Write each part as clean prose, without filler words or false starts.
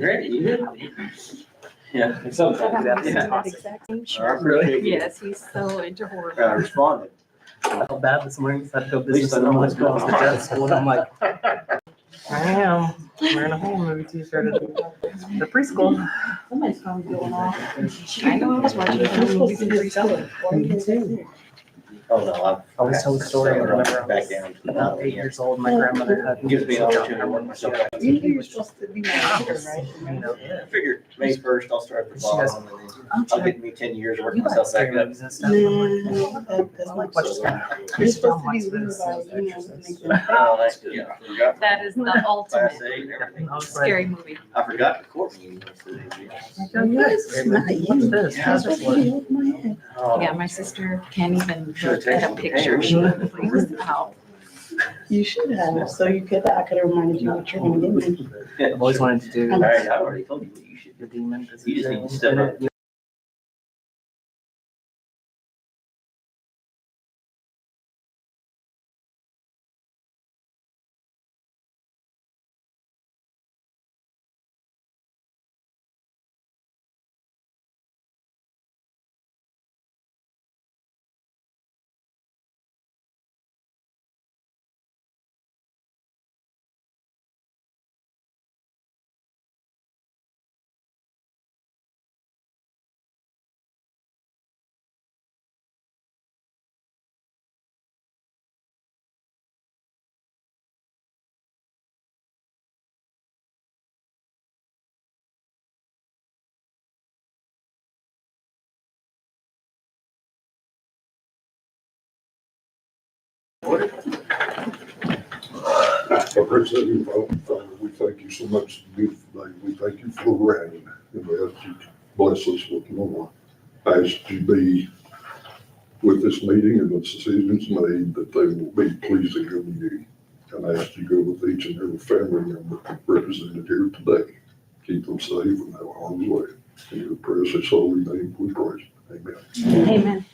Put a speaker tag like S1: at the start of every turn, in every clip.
S1: Ready? You did? Yeah.
S2: Sometimes
S3: That
S2: yeah.
S3: exact same
S1: I
S3: shirt.
S1: appreciate you.
S3: Yes, he's so into horror.
S1: Responded.
S2: I felt bad this morning because I had to go
S1: At least
S2: business
S1: I
S2: in the
S1: know
S2: morning
S1: what's
S2: while I was
S1: going
S2: at
S1: on.
S2: jet school, and I'm like, I am wearing a horror movie t-shirt at the preschool.
S4: Somebody's phone going off.
S3: I know I was watching horror movies in preschool.
S2: Me too.
S1: Oh, no,
S2: I always tell the story whenever I
S1: back
S2: was
S1: down.
S2: about 8 years old. My grandmother had
S1: Gives me an opportunity to work myself back.
S4: You knew you're supposed to be my leader, right?
S2: You know,
S1: I figured May 1st, I'll start at the
S2: She does.
S1: bottom and then I'll get me 10 years to work
S2: you like
S1: myself back
S2: scary
S1: up.
S2: movies and stuff.
S4: That's not
S2: Watch
S4: so.
S2: this.
S4: You're supposed to be leader by, you know, make them.
S1: Yeah, I forgot.
S3: That is the
S1: Class
S3: ultimate
S1: A and everything.
S2: I was like,
S3: scary movie.
S1: I forgot the court meeting yesterday.
S2: oh, yeah, scary movie. What's this?
S1: Yeah,
S2: How's
S4: That's
S2: this
S4: what
S2: work?
S4: he hit my head.
S1: Oh,
S3: Yeah, my sister can't even
S1: Should've
S3: look at a
S1: texted
S3: picture.
S1: Pam.
S3: She freaks out.
S4: You should have, so you could, I could have reminded you what you're gonna give me.
S2: I've always wanted to do
S1: All right, I already told you what you should
S2: the
S1: do.
S2: demon.
S1: You just need to step up.
S5: Representative, we thank you so much today. We thank you for rain, and we ask you to bless us with more. I ask you to be with this meeting and the decisions made, that they will be pleasing of you. And I ask you to go with each and every family member represented here today. Keep them safe and have harm's way. In your precious holy name we pray. Amen.
S3: Amen.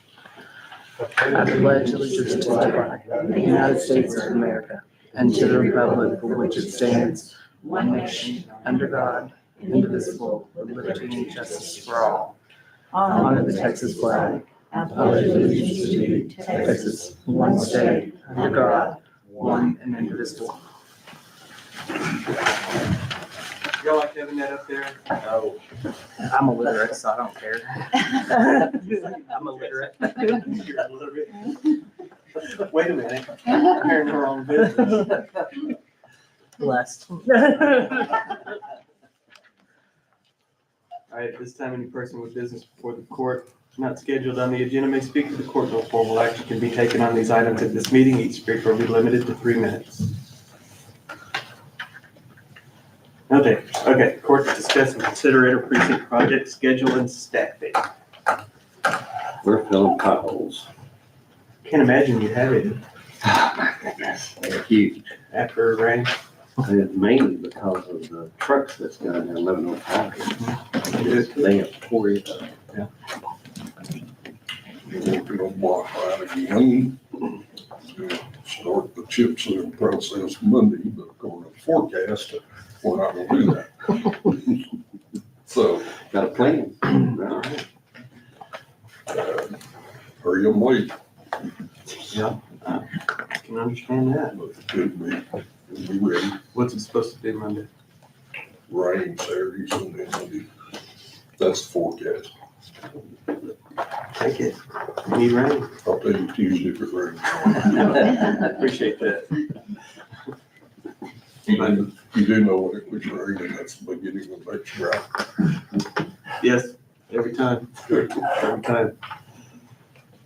S2: I pledge allegiance to the flag of the United States of America and to the republic for which it stands, one nation, under God, indivisible, with liberty and justice for all. Honor the Texas flag. I pledge allegiance to Texas, one state, under God, one and indivisible.
S6: Y'all like having that up there?
S1: No.
S2: I'm illiterate, so I don't care. I'm illiterate.
S6: You're a little bit. Wait a minute, I'm hearing the wrong business.
S2: Blessed.
S6: All right, at this time, any person with business before the court not scheduled on the agenda may speak to the court. No formal action can be taken on these items at this meeting. Each speaker will be limited to 3 minutes. Okay, court to discuss and consider inter-precinct project schedule and staffing.
S1: We're filling potholes.
S6: Can't imagine you have it
S7: Oh, my goodness, they're huge.
S6: after a rain.
S7: And it's mainly because of the trucks that's down there loading on concrete. They have tore it up.
S5: We're gonna block that again. Start the chip seal process Monday, but according to the forecast, we're not gonna do that. So,
S7: Got a plan. All right.
S5: hurry and wait,
S6: Yeah, I can understand that.
S5: but it could be ready.
S6: What's it supposed to do Monday?
S5: Rain Saturday, Sunday, Monday. That's the forecast.
S6: Take it. Need rain.
S5: I'll tell you Tuesday if it rains.
S6: Appreciate that.
S5: You do know when it was raining, that's the beginning of next drought.
S6: Yes, every time, every time.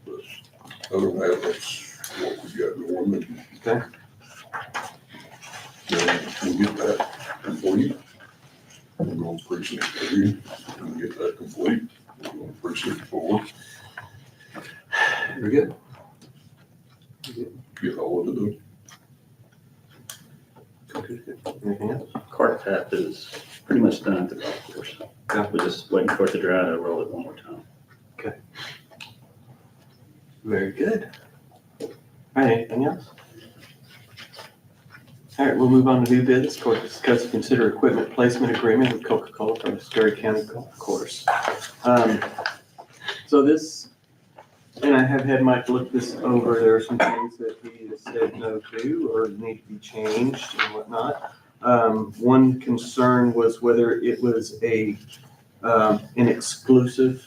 S5: But other than that, that's what we got going. And,
S6: Okay.
S5: we'll get that complete. We're going to precinct 3 and get that complete. We're going to precinct 4,
S6: Very good.
S5: get all of it done.
S6: Anything else?
S7: Cart path is pretty much done at the golf course. We're just waiting for it to dry to roll it one more time.
S6: Very good. All right, anything else? All right, we'll move on to new business. Court discuss and consider equipment placement agreement with Coca-Cola for the Scurry County Golf Course. So this, and I have had Mike look this over. There are some things that he has said no to or need to be changed and whatnot. One concern was whether it was an exclusive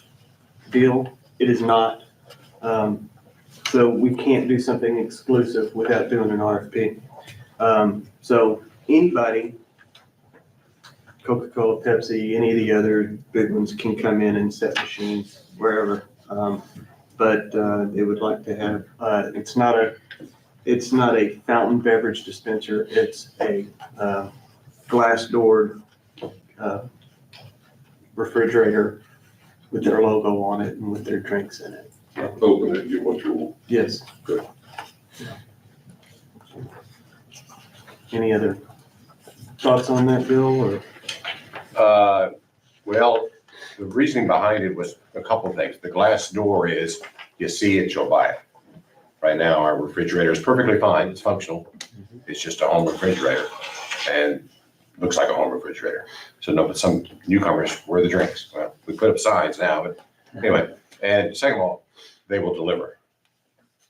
S6: deal. It is not. So we can't do something exclusive without doing an RFP. So anybody, Coca-Cola, Pepsi, any of the other big ones can come in and set machines wherever. But they would like to have, it's not a fountain beverage dispenser. It's a glass doored refrigerator with their logo on it and with their drinks in it.
S5: Open it, and get what you want.
S6: Yes.
S5: Good.
S6: Any other thoughts on that, Bill, or?
S8: Well, the reasoning behind it was a couple of things. The glass door is, you see it, you'll buy it. Right now, our refrigerator is perfectly fine. It's functional. It's just a home refrigerator and looks like a home refrigerator. So no, but some newcomers, where are the drinks? Well, we put up signs now, but anyway. And second of all, they will deliver.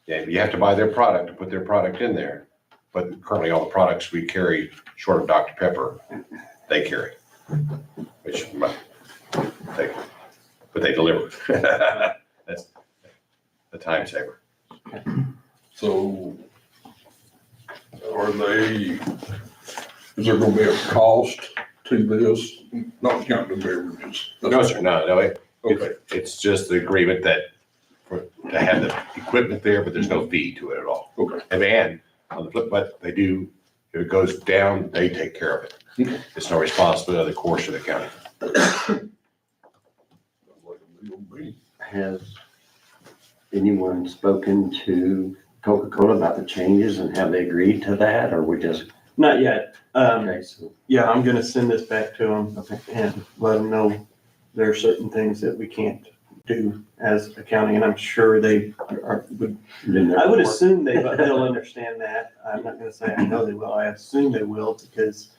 S8: Yeah, you have to buy their product to put their product in there. But currently all the products we carry, short of Dr. Pepper, they carry, which, but they deliver. That's the time saver.
S5: So is there gonna be a cost to this? Not counting the beverages?
S8: No, sir, no,
S5: Okay,
S8: it's just the agreement that to have the equipment there, but there's no fee to it at all.
S5: okay.
S8: And on the flip, but they do, if it goes down, they take care of it. It's no responsibility of the course of the county.
S5: Sounds like a deal to me.
S7: Has anyone spoken to Coca-Cola about the changes and have they agreed to that, or we just,
S6: Not yet.
S7: okay, so,
S6: Yeah, I'm gonna send this back to them
S7: okay.
S6: and let them know there are certain things that we can't do as a county, and I'm sure they would, I would assume they'll understand that. I'm not gonna say I know they will, I assume they will, because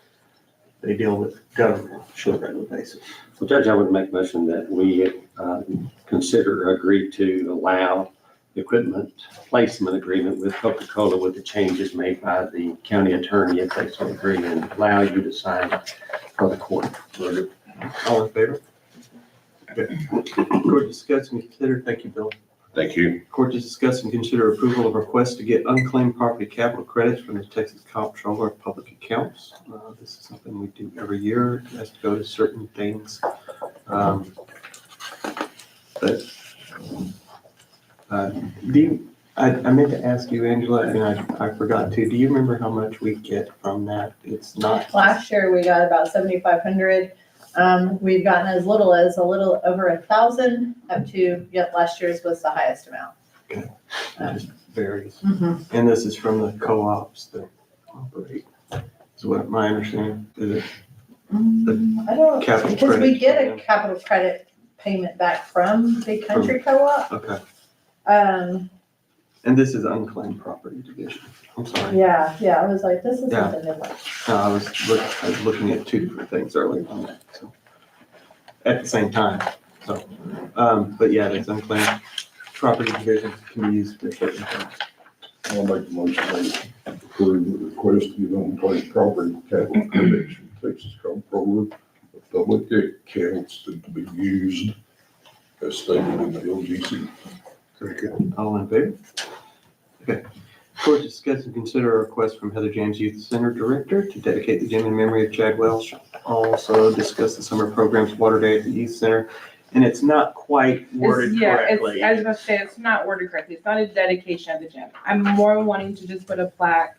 S6: they deal with government on a regular basis.
S7: Well, Judge, I would make a motion that we agree to allow the equipment placement agreement with Coca-Cola with the changes made by the county attorney if they so agree, and allow you to sign for the court.
S6: All in favor? Okay. Court discuss and consider, thank you, Bill.
S8: Thank you.
S6: Court to discuss and consider approval of request to get unclaimed property capital credits from the Texas Comptroller of Public Accounts. This is something we do every year. It has to go to certain things. I meant to ask you, Angela, and I forgot to. Do you remember how much we get from that? It's not.
S3: Last year, we got about 7,500. We've gotten as little as a little over 1,000 up to, last year's was the highest amount.
S6: Okay. It just varies.
S3: Mhm.
S6: And this is from the co-ops that operate, is what my understanding is. It
S3: I don't,
S6: capital
S3: because we
S6: credit
S3: get a
S6: program.
S3: capital credit payment back from Big Country Co-op.
S6: Okay.
S3: Um,
S6: And this is unclaimed property division. I'm sorry.
S3: yeah, I was like, this is
S6: Yeah.
S3: something different.
S6: No, I was looking at two different things earlier on that, so. At the same time, so, but yeah, that's unclaimed property division can be used for certain things.
S5: I'll make the motion to approve the request to get unclaimed property capital credits from Texas Comptroller of Public Accounts to be used as stated in the LGC.
S6: All in favor? Okay. Court to discuss and consider a request from Heather James Youth Center Director to dedicate the gym in memory of Chad Welsh. Also discuss the summer programs Water Day at the Youth Center. And it's not quite worded correctly.
S9: I was about to say, it's not worded correctly. It's not a dedication of the gym. I'm more wanting to just put a plaque,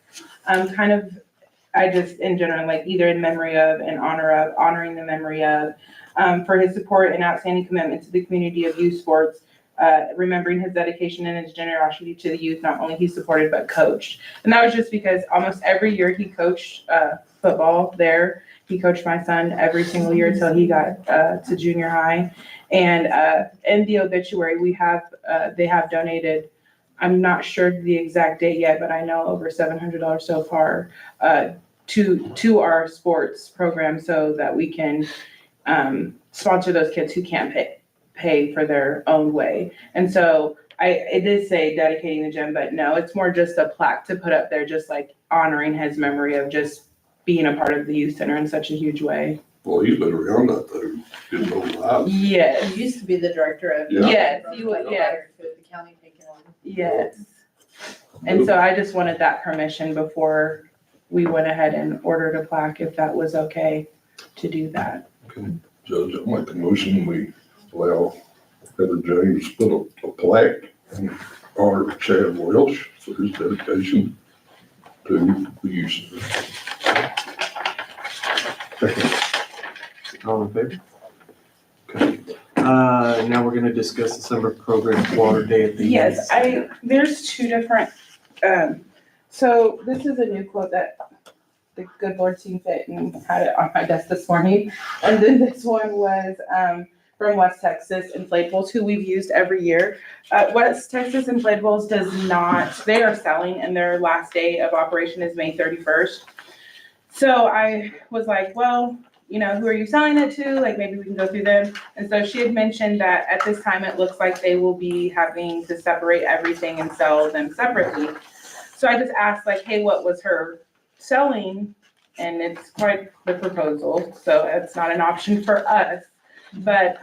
S9: in general, like either in memory of, in honor of, honoring the memory of, for his support and outstanding commitment to the community of youth sports, remembering his dedication and his generosity to the youth, not only he supported, but coached. And that was just because almost every year he coached football there. He coached my son every single year until he got to junior high. And in the obituary, they have donated, I'm not sure the exact date yet, but I know over $700 so far to our sports program so that we can sponsor those kids who can't pay for their own way. And so it did say dedicating the gym, but no, it's more just a plaque to put up there, just like honoring his memory of just being a part of the youth center in such a huge way.
S5: Well, he's been around that thing, his whole life.
S9: Yes.
S3: He used to be the director of.
S5: Yeah.
S9: Yes, he was, yes.
S3: The county taking on.
S9: Yes. And so I just wanted that permission before we went ahead and ordered a plaque, if that was okay to do that.
S5: Okay, Judge, I'll make the motion, we allow Heather James to put a plaque in honor of Chad Welsh for his dedication to the youth center.
S6: All in favor? Okay. Now we're gonna discuss the summer program Water Day at the.
S9: Yes, there's two different, so this is a new quote that the good Lord seen fit and had it on my desk this morning. And then this one was, from West Texas Inflatables, who we've used every year. West Texas Inflatables does not, they are selling and their last day of operation is May 31st. So I was like, well, you know, who are you selling it to? Like, maybe we can go through them. And so she had mentioned that at this time, it looks like they will be having to separate everything and sell them separately. So I just asked like, hey, what was her selling? And it's quite the proposal. So it's not an option for us. But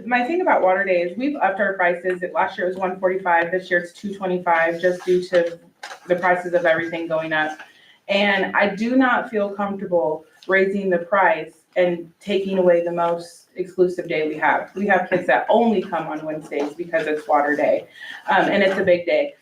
S9: my thing about Water Day is we've upped our prices. Last year it was $145, this year it's $225, just due to the prices of everything going up. And I do not feel comfortable raising the price and taking away the most exclusive day we have. We have kids that only come on Wednesdays because it's Water Day, and it's a big day.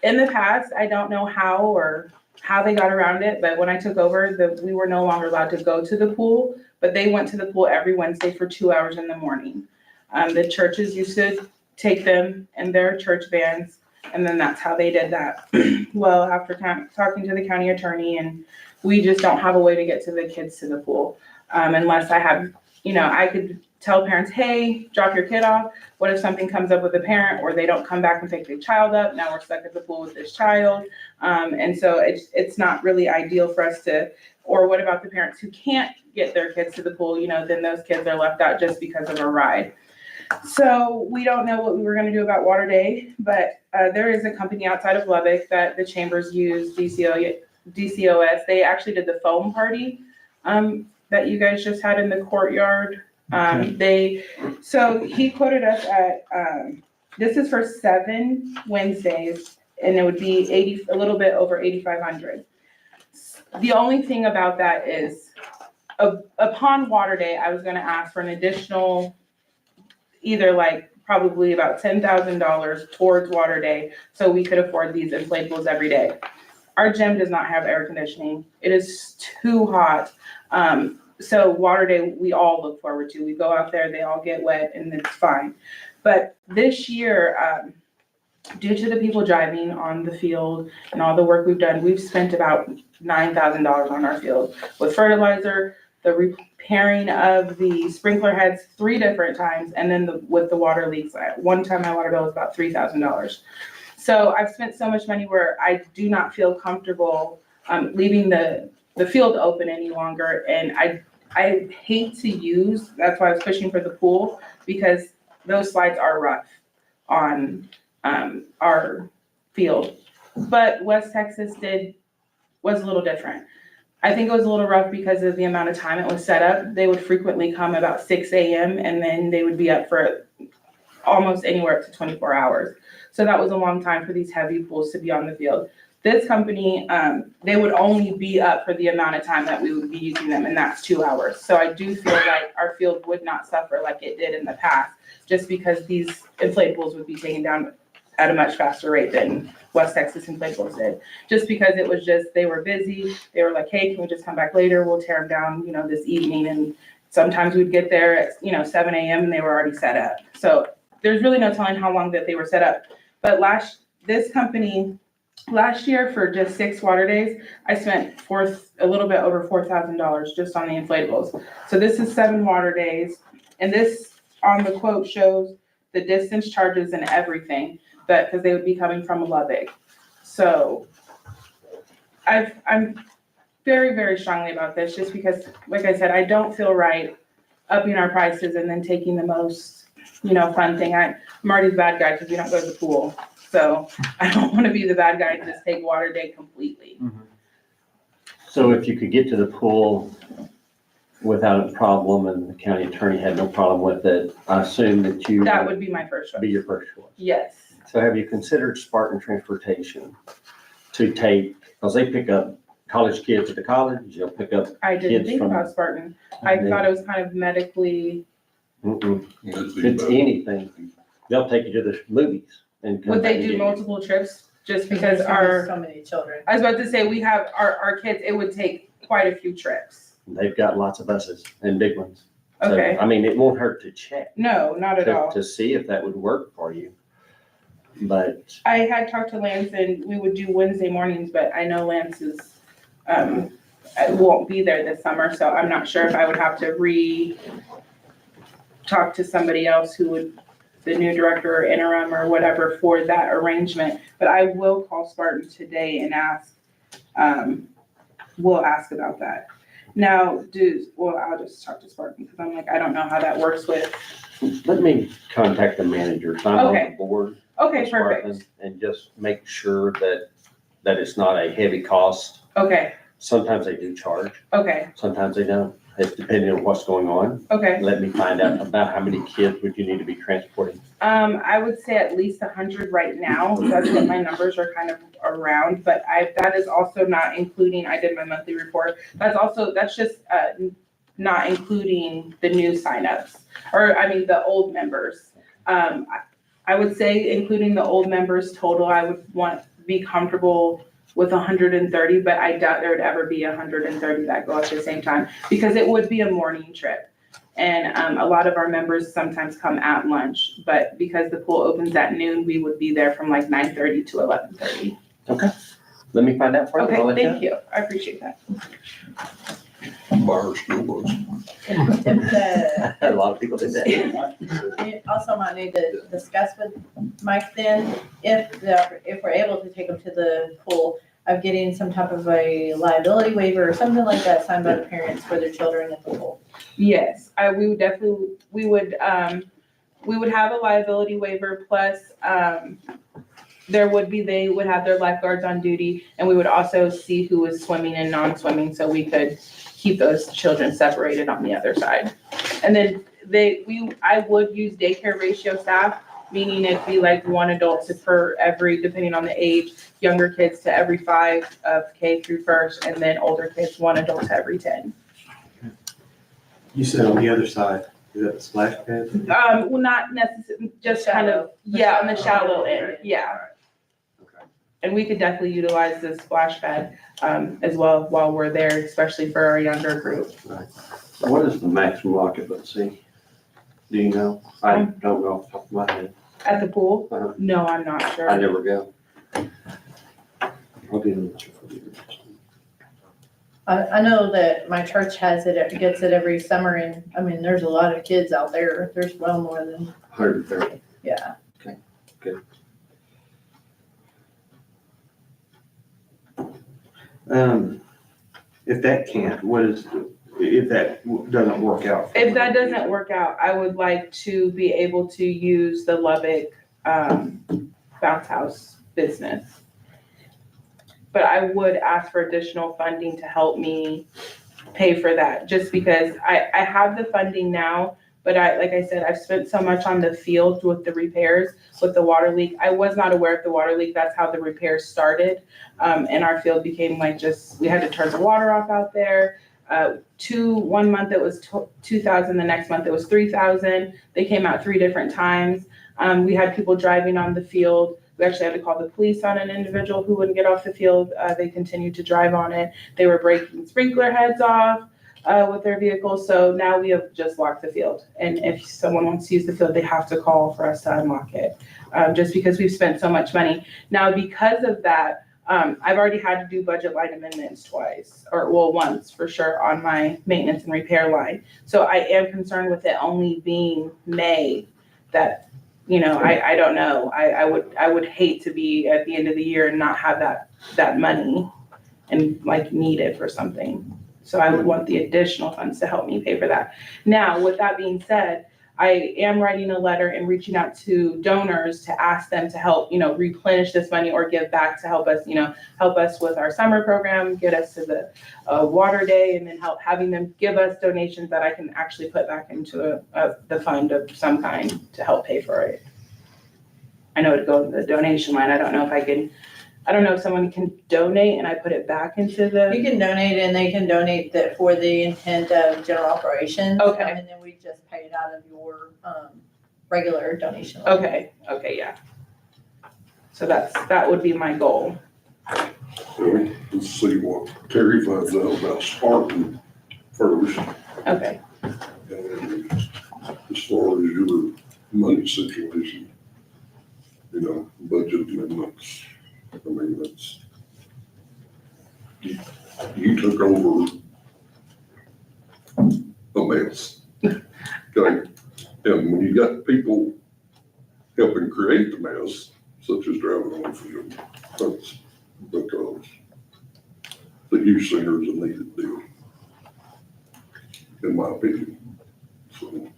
S9: In the past, I don't know how they got around it, but when I took over, we were no longer allowed to go to the pool, but they went to the pool every Wednesday for 2 hours in the morning. The churches used to take them in their church vans, and then that's how they did that. Well, after talking to the county attorney, and we just don't have a way to get to the kids to the pool, unless I have, I could tell parents, hey, drop your kid off. What if something comes up with a parent or they don't come back and pick the child up? Now we're stuck at the pool with this child. And so it's not really ideal for us to, or what about the parents who can't get their kids to the pool? Then those kids are left out just because of a ride. So we don't know what we were going to do about Water Day, but there is a company outside of Lubbock that the chambers use, DCOS. They actually did the foam party that you guys just had in the courtyard. So he quoted us at, this is for 7 Wednesdays, and it would be a little bit over 8,500. The only thing about that is upon Water Day, I was going to ask for an additional, either like probably about $10,000 towards Water Day, so we could afford these inflatables every day. Our gym does not have air conditioning. It is too hot. So Water Day, we all look forward to. We go out there, they all get wet, and it's fine. But this year, due to the people driving on the field and all the work we've done, we've spent about $9,000 on our field with fertilizer, the repairing of the sprinkler heads 3 different times, and then with the water leaks. One time my water bill was about $3,000. So I've spent so much money where I do not feel comfortable leaving the field open any longer. And I hate to use, that's why I was pushing for the pool, because those slides are rough on our field. But West Texas was a little different. I think it was a little rough because of the amount of time it was set up. They would frequently come about 6 a.m. and then they would be up for almost anywhere up to 24 hours. So that was a long time for these heavy pools to be on the field. This company, they would only be up for the amount of time that we would be using them, and that's 2 hours. So I do feel like our field would not suffer like it did in the past, just because these inflatables would be taken down at a much faster rate than West Texas Inflatables did. Just because it was they were busy. They were like, hey, can we just come back later? We'll tear them down, this evening. And sometimes we'd get there at, 7 a.m. and they were already set up. So there's really no telling how long that they were set up. But this company, last year for just 6 Water Days, I spent a little bit over $4,000 just on the inflatables. So this is 7 Water Days, and this on the quote shows the distance charges and everything, but because they would be coming from Lubbock. So I'm very, very strongly about this, just because, like I said, I don't feel right upping our prices and then taking the most, fun thing. I'm already the bad guy because we don't go to the pool. So I don't want to be the bad guy and just take water day completely.
S7: So if you could get to the pool without a problem and the county attorney had no problem with it, I assume that you.
S9: That would be my first
S7: Be
S9: choice.
S7: your first choice.
S9: Yes.
S7: So have you considered Spartan Transportation to take, because they pick up college kids at the college, they'll pick up.
S9: I didn't
S7: Kids
S9: think
S7: from-
S9: about Spartan. I thought it was kind of medically,
S7: Mm-mm.
S5: It's
S7: It's anything. They'll take you to the movies and come
S9: would
S7: back
S9: they
S7: and
S9: do
S7: get you.
S9: multiple trips? Just
S3: Because
S9: because our,
S3: so many children.
S9: I was about to say, we have our kids, it would take quite a few trips.
S7: They've got lots of buses and big ones. So,
S9: Okay.
S7: I mean, it won't hurt to check.
S9: No, not at all.
S7: To see if that would work for you. But
S9: I had talked to Lance and we would do Wednesday mornings, but I know Lance is, won't be there this summer, so I'm not sure if I would have to talk to somebody else who would, the new director or interim or whatever for that arrangement. But I will call Spartan today and ask, we'll ask about that. Now, I'll just talk to Spartan because I'm like, I don't know how that works with.
S7: let me contact the manager. I'm on
S9: Okay.
S7: the board.
S9: Okay,
S7: of Spartan,
S9: perfect.
S7: And just make sure that it's not a heavy cost.
S9: Okay,
S7: Sometimes they do charge,
S9: okay,
S7: sometimes they don't. It's depending on what's going on.
S9: okay.
S7: Let me find out about how many kids would you need to be transporting.
S9: I would say at least 100 right now. That's what my numbers are kind of around, but that is also not including, I did my monthly report. That's just not including the new signups, the old members. I would say including the old members total, I would be comfortable with 130, but I doubt there would ever be 130 that go at the same time because it would be a morning trip. And a lot of our members sometimes come at lunch, but because the pool opens at noon, we would be there from like 9:30 to 11:30.
S7: Let me find out for you. I'll
S9: Okay,
S7: let you know.
S9: thank you. I appreciate that.
S5: Bar still was.
S3: If the,
S7: A lot of people did that.
S3: you also might need to discuss with Mike then, if we're able to take them to the pool, of getting some type of a liability waiver or something like that signed by the parents for their children at the pool.
S9: Yes, we would definitely, we would have a liability waiver plus, they would have their lifeguards on duty, and we would also see who was swimming and non-swimming, so we could keep those children separated on the other side. And then I would use daycare ratio staff, meaning it'd be like one adult for every, depending on the age, younger kids to every 5 of K through first, and then older kids, one adult to every 10.
S6: You said on the other side, is that the splash pad?
S9: Well, not necessarily, just kind of, yeah, on the shallow end, yeah.
S6: Okay.
S9: And we could definitely utilize the splash pad, as well while we're there, especially for our younger group.
S7: What is the maximum occupancy? Do you know? I don't know off the top of my head.
S9: At the pool?
S7: Uh-huh.
S9: No, I'm not
S7: I
S9: sure.
S7: never go. I'll get them.
S3: I know that my church gets it every summer, and, there's a lot of kids out there. There's well more than,
S7: 130.
S3: yeah.
S6: If that can't, if that doesn't work out?
S9: If that doesn't work out, I would like to be able to use the Lubbock, bounce house business. But I would ask for additional funding to help me pay for that, just because I have the funding now, but like I said, I've spent so much on the field with the repairs, with the water leak. I was not aware of the water leak. That's how the repairs started. And our field became we had to turn the water off out there. 1 month it was 2,000, the next month it was 3,000. They came out 3 different times. We had people driving on the field. We actually had to call the police on an individual who wouldn't get off the field. They continued to drive on it. They were breaking sprinkler heads off with their vehicles. So now we have just locked the field. And if someone wants to use the field, they have to call for us to unlock it, just because we've spent so much money. Now, because of that, I've already had to do budget line amendments once for sure on my maintenance and repair line. So I am concerned with it only being May that, I don't know. I would hate to be at the end of the year and not have that money and like need it for something. So I would want the additional funds to help me pay for that. Now, with that being said, I am writing a letter and reaching out to donors to ask them to help, replenish this money or give back to help us, help us with our summer program, get us to the water day, and then having them give us donations that I can actually put back into the fund of some kind to help pay for it. I know it'd go in the donation line. I don't know if someone can donate and I put it back into the.
S3: You can donate and they can donate that for the intent of general operations.
S9: Okay.
S3: And then we just pay it out of your, regular donation. line.
S9: Okay, yeah. So that would be my goal.
S5: So let's see what Terry finds out about Spartan first.
S9: Okay,
S5: And as far as your money situation, budget amendments, I mean, you took over a mess. Okay, and when you got people helping create the mess, such as driving on film, that's because the youth centers a needed deal, in my opinion. So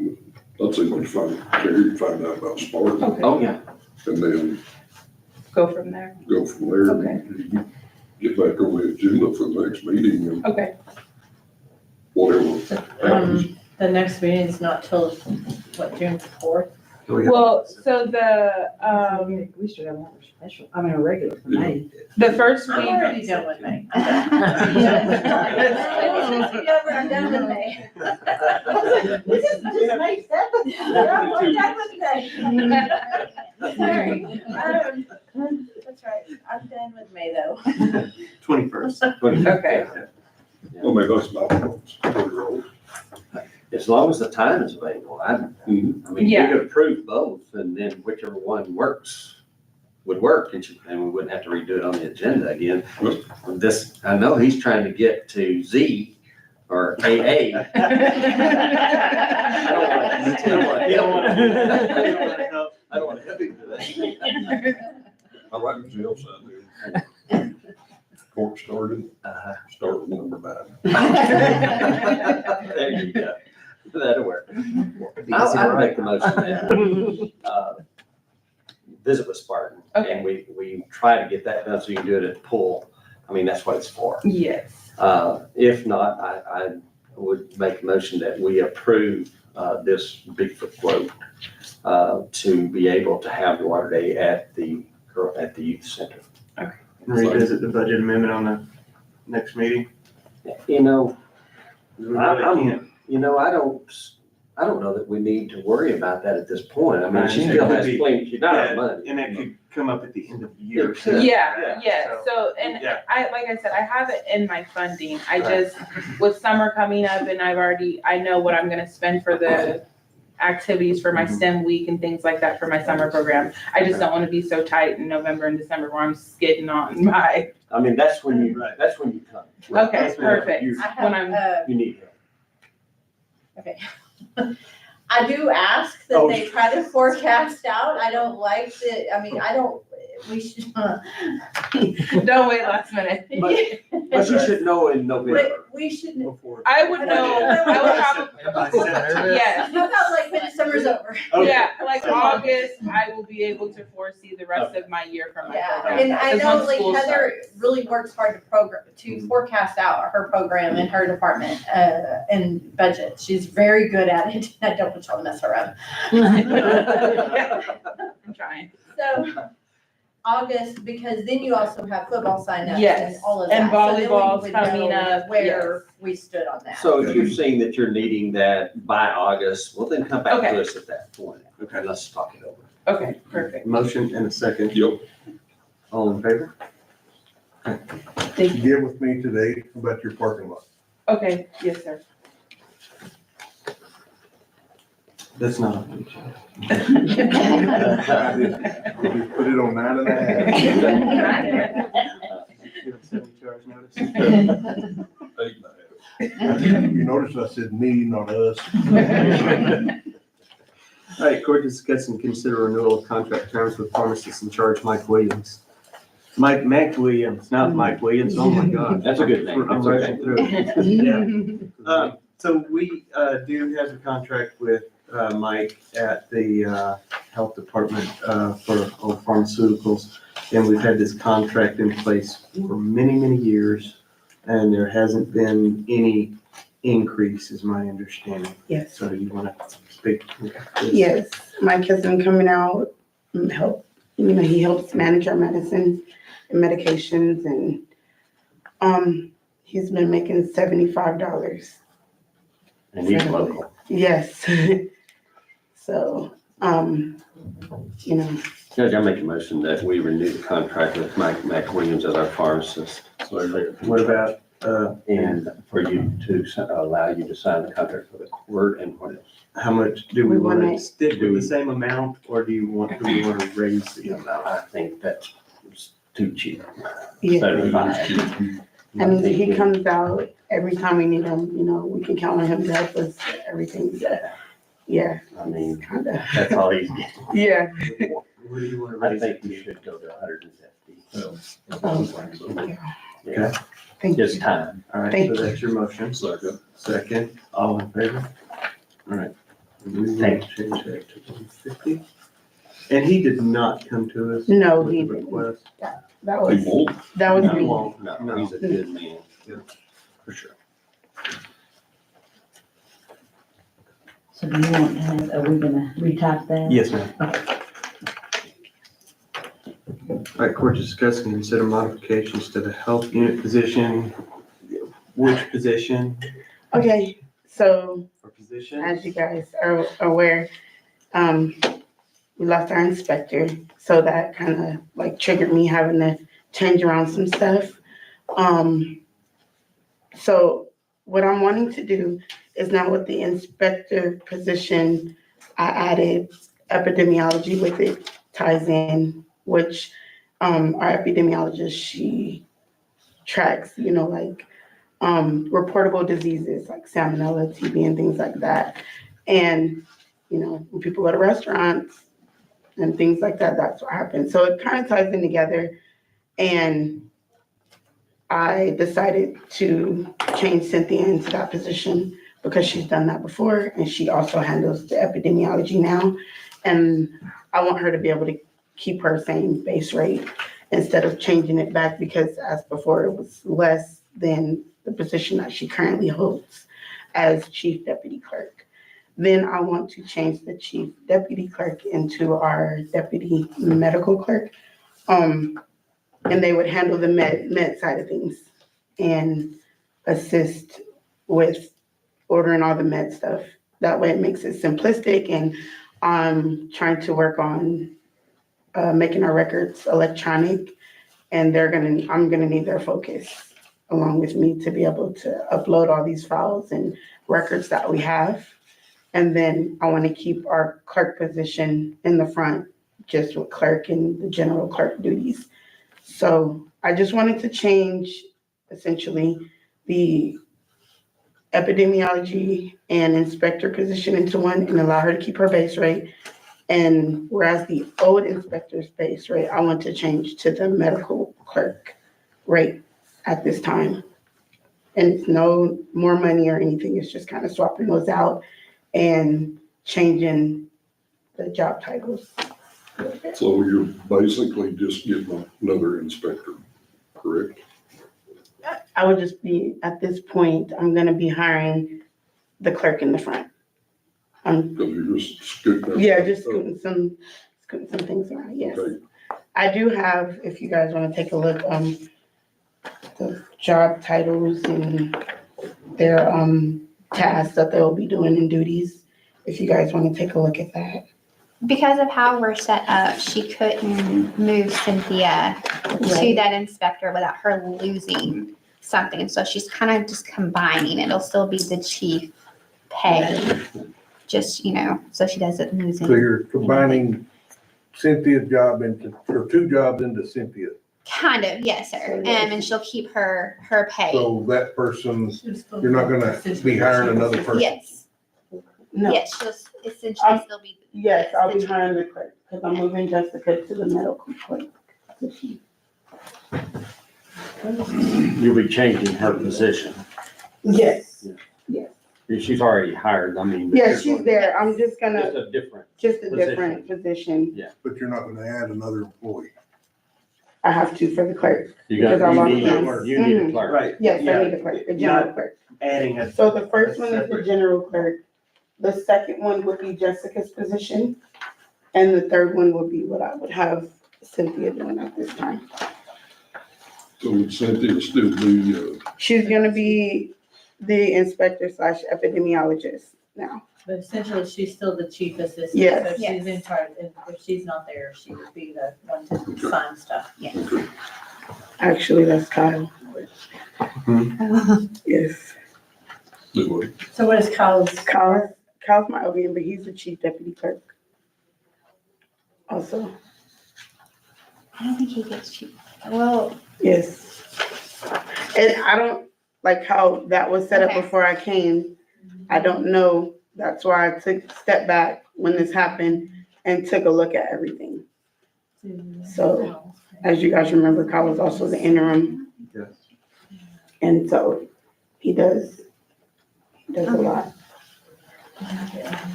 S5: I'd say let's find out about Spartan,
S9: okay.
S7: Oh, yeah.
S5: and then
S9: Go from there.
S5: go from there.
S9: Okay.
S5: And get back on the agenda for the next meeting and
S9: Okay,
S5: whatever happens.
S3: The next meeting is not till, June 4th?
S9: well, so the,
S4: We should have one special, a regular for May.
S9: the first
S3: I'm
S9: week,
S3: already done with May. I'm done with May.
S4: This makes sense.
S3: I'm done with May. Sorry. That's right. I'm done with May though.
S6: 21st.
S9: okay,
S5: I mean, that's my fault. 4-year-old.
S7: As long as the time is available, I mean, we
S9: Yeah.
S7: could approve both, and then whichever one would work, and we wouldn't have to redo it on the agenda again. This, I know he's trying to get to Z or AA. I don't want to help him with that.
S5: I like the jail side there. Court started, start with number 9.
S7: There you go. That'll work. I'll make the motion that, visit with Spartan.
S9: Okay.
S7: And we try to get that done so you can do it at pool. I mean, that's what it's for.
S9: yes,
S7: If not, I would make a motion that we approve, this Bigfoot float, to be able to have the water day at the youth center.
S6: Revisit the budget amendment on the next meeting.
S7: You know,
S6: We really can't.
S7: I don't know that we need to worry about that at this point. I mean, she
S6: Right.
S7: still
S6: It
S7: has
S6: could be-
S7: plenty, she's not out of
S6: Yeah,
S7: money.
S6: And it could come up at the end of the year.
S7: It could.
S9: yeah,
S6: Yeah,
S9: so, and
S6: yeah.
S9: like I said, I have it in my funding. I just, with summer coming up and I know what I'm gonna spend for the activities for my STEM week and things like that for my summer program. I just don't wanna be so tight in November and December where I'm skidding on my,
S7: I mean, that's when you
S6: Right.
S7: come.
S9: okay,
S6: That's when
S9: perfect.
S6: you-
S3: I
S9: When
S3: have,
S9: I'm-
S7: You need help.
S3: I do ask
S7: Oh.
S3: that they try to forecast out. I don't like we should.
S9: Don't wait last minute.
S7: But you should know in November.
S3: We should.
S9: I would know, I would probably, yes.
S3: How about like when December's over?
S9: Yeah, like August, I will be able to foresee the rest of my year from my
S3: Yeah,
S9: program.
S3: and I
S9: Because
S3: know
S9: once
S3: like
S9: school
S3: Heather
S9: starts.
S3: really works hard to forecast out her program in her department, and budget. She's very good at it. I don't want y'all to mess her up.
S9: I'm trying.
S3: So August, because then you also have football sign ups and
S9: Yes,
S3: all of that.
S9: and
S3: So then we
S9: volleyball's
S3: would
S9: coming
S3: know
S9: up,
S3: Where we stood on that.
S7: So if you're seeing that you're needing that by August, well, then come back
S9: Okay.
S7: to us at that point.
S6: Okay.
S7: And let's talk it over.
S9: Okay, perfect.
S6: Motion and a second.
S5: Yep.
S6: All in favor?
S10: Get with me today about your parking lot.
S9: Okay, yes, sir.
S6: That's not on the agenda.
S10: We put it on 9.5.
S6: Give it 72 hours notice.
S5: 8.5.
S10: You notice I said me, not us.
S6: All right, court discuss and consider renewal of contract terms with pharmacist in charge Mike Williams. Mike McWilliams, not Mike Williams, oh my God.
S7: That's a good name.
S6: I'm
S7: That's okay.
S6: rushing through it. Yeah. So we do have a contract with Mike at the health department for all pharmaceuticals. And we've had this contract in place for many, many years. And there hasn't been any increase, is my understanding.
S4: Yes.
S6: So you want to speak?
S4: Yes, Mike has been coming out and he helps manage our medicine and medications and, he's been making $75.
S7: And he's local.
S4: Yes. So, you know,
S7: Judge, I make a motion that we renew the contract with Mike McWilliams as our pharmacist.
S6: What about,
S7: And for you to allow you to sign the contract for the court and what else?
S6: how much do we
S4: We
S6: want to
S4: wanna-
S6: stick with the same amount, or do we want to raise the amount?
S7: I think that's too cheap.
S4: yeah.
S7: 75.
S4: And he comes out every time we need him, we can count on him to help us, everything. Yeah,
S7: I mean,
S4: kinda.
S7: that's all he's getting.
S4: Yeah.
S6: What do you want to
S7: I
S6: raise
S7: think
S6: it
S7: we
S6: to?
S7: should go to 150.
S4: Thank
S7: Just
S4: you.
S7: time.
S6: All right,
S4: Thank
S6: so
S4: you.
S6: that's your motion. Second, all in favor? All right. We will
S7: Thank
S6: change that to 150. And he did not come to us
S4: No,
S6: with
S4: he
S6: the
S4: didn't.
S6: request.
S4: That
S5: He
S4: was,
S5: won't.
S4: that was
S7: No,
S4: me.
S7: no, he's a good man.
S6: Yeah.
S7: For sure.
S11: So do you want to have, are we gonna retype that?
S6: Yes, ma'am. All right, court discuss and consider modifications to the health unit position. Which position
S4: Okay, so
S6: or position?
S4: as you guys are aware, we lost our inspector, so that kind of like triggered me having to change around some stuff. So what I'm wanting to do is now with the inspector position, I added epidemiology with it, ties in, which our epidemiologist, she tracks, reportable diseases like salmonella, TB, and things like that. And, when people go to restaurants and things like that, that's what happens. So it kind of ties in together. And I decided to change Cynthia into that position because she's done that before. And she also handles the epidemiology now. And I want her to be able to keep her same base rate instead of changing it back because as before, it was less than the position that she currently holds as chief deputy clerk. Then I want to change the chief deputy clerk into our deputy medical clerk. And they would handle the med side of things and assist with ordering all the med stuff. That way it makes it simplistic, and I'm trying to work on making our records electronic, and I'm gonna need their focus along with me to be able to upload all these files and records that we have. And then I want to keep our clerk position in the front, just with clerk and the general clerk duties. So I just wanted to change essentially the epidemiology and inspector position into one and allow her to keep her base rate. And whereas the old inspector's base rate, I want to change to the medical clerk rate at this time. And it's no more money or anything. It's just kind of swapping those out and changing the job titles.
S5: So you're basically just getting another inspector, correct?
S4: I would just be, at this point, I'm gonna be hiring the clerk in the front.
S5: Because you're just scooting.
S4: Yeah, just scooting some things around, yes.
S5: Okay.
S4: I do have, if you guys wanna take a look, the job titles and their, tasks that they'll be doing and duties, if you guys wanna take a look at that.
S12: Because of how we're set up, she couldn't move Cynthia to
S4: Right.
S12: that inspector without her losing something. So she's kind of just combining. It'll still be the chief pay, just, so she doesn't lose
S10: So
S12: anything.
S10: you're combining Cynthia's job or two jobs into Cynthia.
S12: Kind of, yes, sir. And she'll keep her pay.
S10: So that person, you're not gonna be hiring another person.
S12: Yes,
S4: No,
S12: yes, she'll essentially still be.
S4: yes, I'll be hiring the clerk, because I'm moving Jessica to the medical clerk position.
S7: You'll be changing her position.
S4: Yes,
S7: She's already hired, I mean. but
S4: yeah,
S7: you're
S4: she's
S7: going-
S4: there. I'm just
S7: Just
S4: gonna,
S7: a different,
S4: just a different position.
S10: But you're not gonna add another employee.
S4: I have to for the clerk.
S7: you
S4: Because I
S7: got,
S4: lost
S7: you need,
S4: one.
S7: you need a
S4: Mhm.
S7: clerk.
S6: Right.
S4: Yes,
S6: Yeah.
S4: I need a clerk, a general
S6: Not
S4: clerk.
S6: adding a.
S4: So the first one is the
S6: Separate.
S4: general clerk. The second one would be Jessica's position. And the third one would be what I would have Cynthia doing at this time.
S5: So would Cynthia still be,
S4: She's gonna be the inspector slash epidemiologist now.
S3: But essentially, she's still the chief assistant.
S4: Yes.
S3: So if she's in charge, if she's not there, she would be the one to sign stuff.
S4: Actually, that's Kyle. Yes.
S5: do it?
S3: So what is Kyle's?
S4: Kyle's my OBM, but he's the chief deputy clerk. Also,
S12: I don't think he gets cheap. Well,
S4: yes. And I don't, like how that was set up
S12: Okay.
S4: before I came. I don't know. That's why I took a step back when this happened and took a look at everything. So, as you guys remember, Kyle was also the interim.
S6: Yes.
S4: And so he does a lot.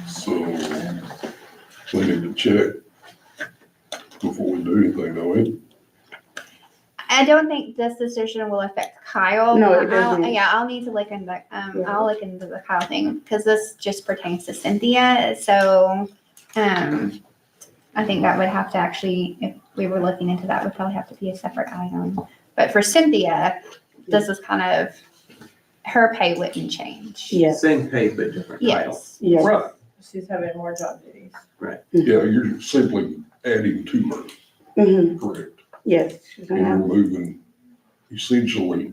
S5: So we need to check before we do anything, don't we?
S12: I don't think this decision will affect Kyle.
S4: No,
S12: but
S4: it doesn't.
S12: I'll need to look into, I'll look into the Kyle thing, because this just pertains to Cynthia, so, I think that would have to actually, if we were looking into that, would probably have to be a separate item. But for Cynthia, this is kind of, her pay wouldn't change.
S4: Yes,
S6: Same pay, but different title.
S12: Yes,
S4: yes.
S6: Right.
S3: She's having more job duties.
S5: Yeah, you're simply adding to her,
S4: Mm-hmm,
S5: correct?
S4: yes. She's
S5: And
S4: gonna
S5: you're
S4: have,
S5: moving essentially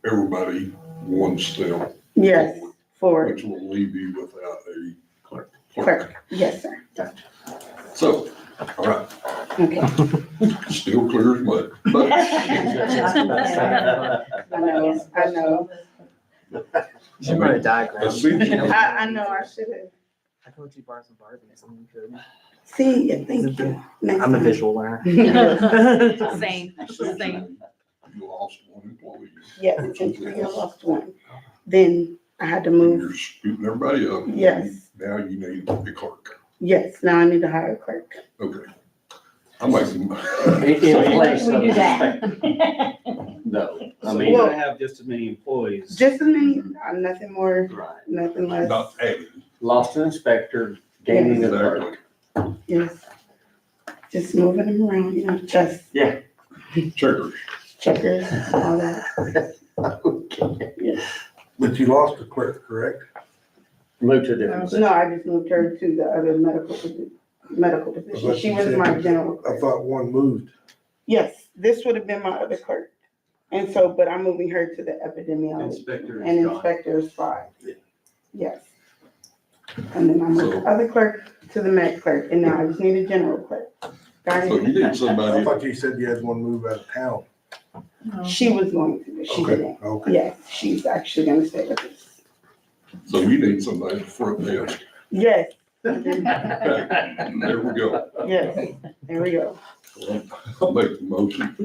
S5: everybody one step.
S4: yes,
S5: forward,
S4: for
S5: which will leave you without a
S6: Clerk.
S4: clerk. Yes, sir.
S5: So, all right,
S4: Okay.
S5: still clear as mud, but
S4: I know.
S2: Should write a diagram.
S5: essentially,
S4: I know, I should have.
S2: I told you borrow some Barbies, and you could.
S4: See, yeah, thank you. Next
S2: I'm a
S4: time.
S2: visual learner.
S12: same, same.
S5: you lost one employee.
S4: Yes, essentially, I lost one. Then I had to
S5: And
S4: move.
S5: you're scooting everybody up.
S4: Yes,
S5: Now you need a clerk.
S4: yes, now I need to hire a clerk.
S5: Okay. I'm making,
S7: In place
S11: We
S7: of
S11: do that.
S7: No, I
S6: So
S7: mean,
S6: you're gonna have just as many employees.
S4: Just as many, nothing more,
S7: right,
S4: nothing less.
S5: not adding.
S7: lost an inspector, gaining a clerk.
S5: Exactly.
S4: Yes. Just moving them around, you know, just
S5: Checkers.
S4: checkers, all that.
S7: Okay.
S10: But you lost a clerk, correct?
S7: Move to a different.
S4: No, I just moved her to the other medical position. She was my general
S10: I
S4: clerk.
S10: thought one moved.
S4: Yes, this would have been my other clerk. And so, but I'm moving her to the epidemiology
S6: Inspector
S4: and
S6: is gone.
S4: inspector spot.
S6: Yeah.
S4: Yes. And then I moved the other clerk to the med clerk, and now I just need a general clerk. Got
S5: So you
S4: it?
S5: need
S10: I
S5: somebody,
S10: thought you said you had one move out of town.
S4: She was going to, but she
S10: Okay,
S4: didn't.
S10: okay.
S4: Yes, she's actually gonna stay with us.
S5: so you need somebody at the front desk.
S4: Yes,
S5: Okay, there we go.
S4: yes, there we go.
S5: I'll make the motion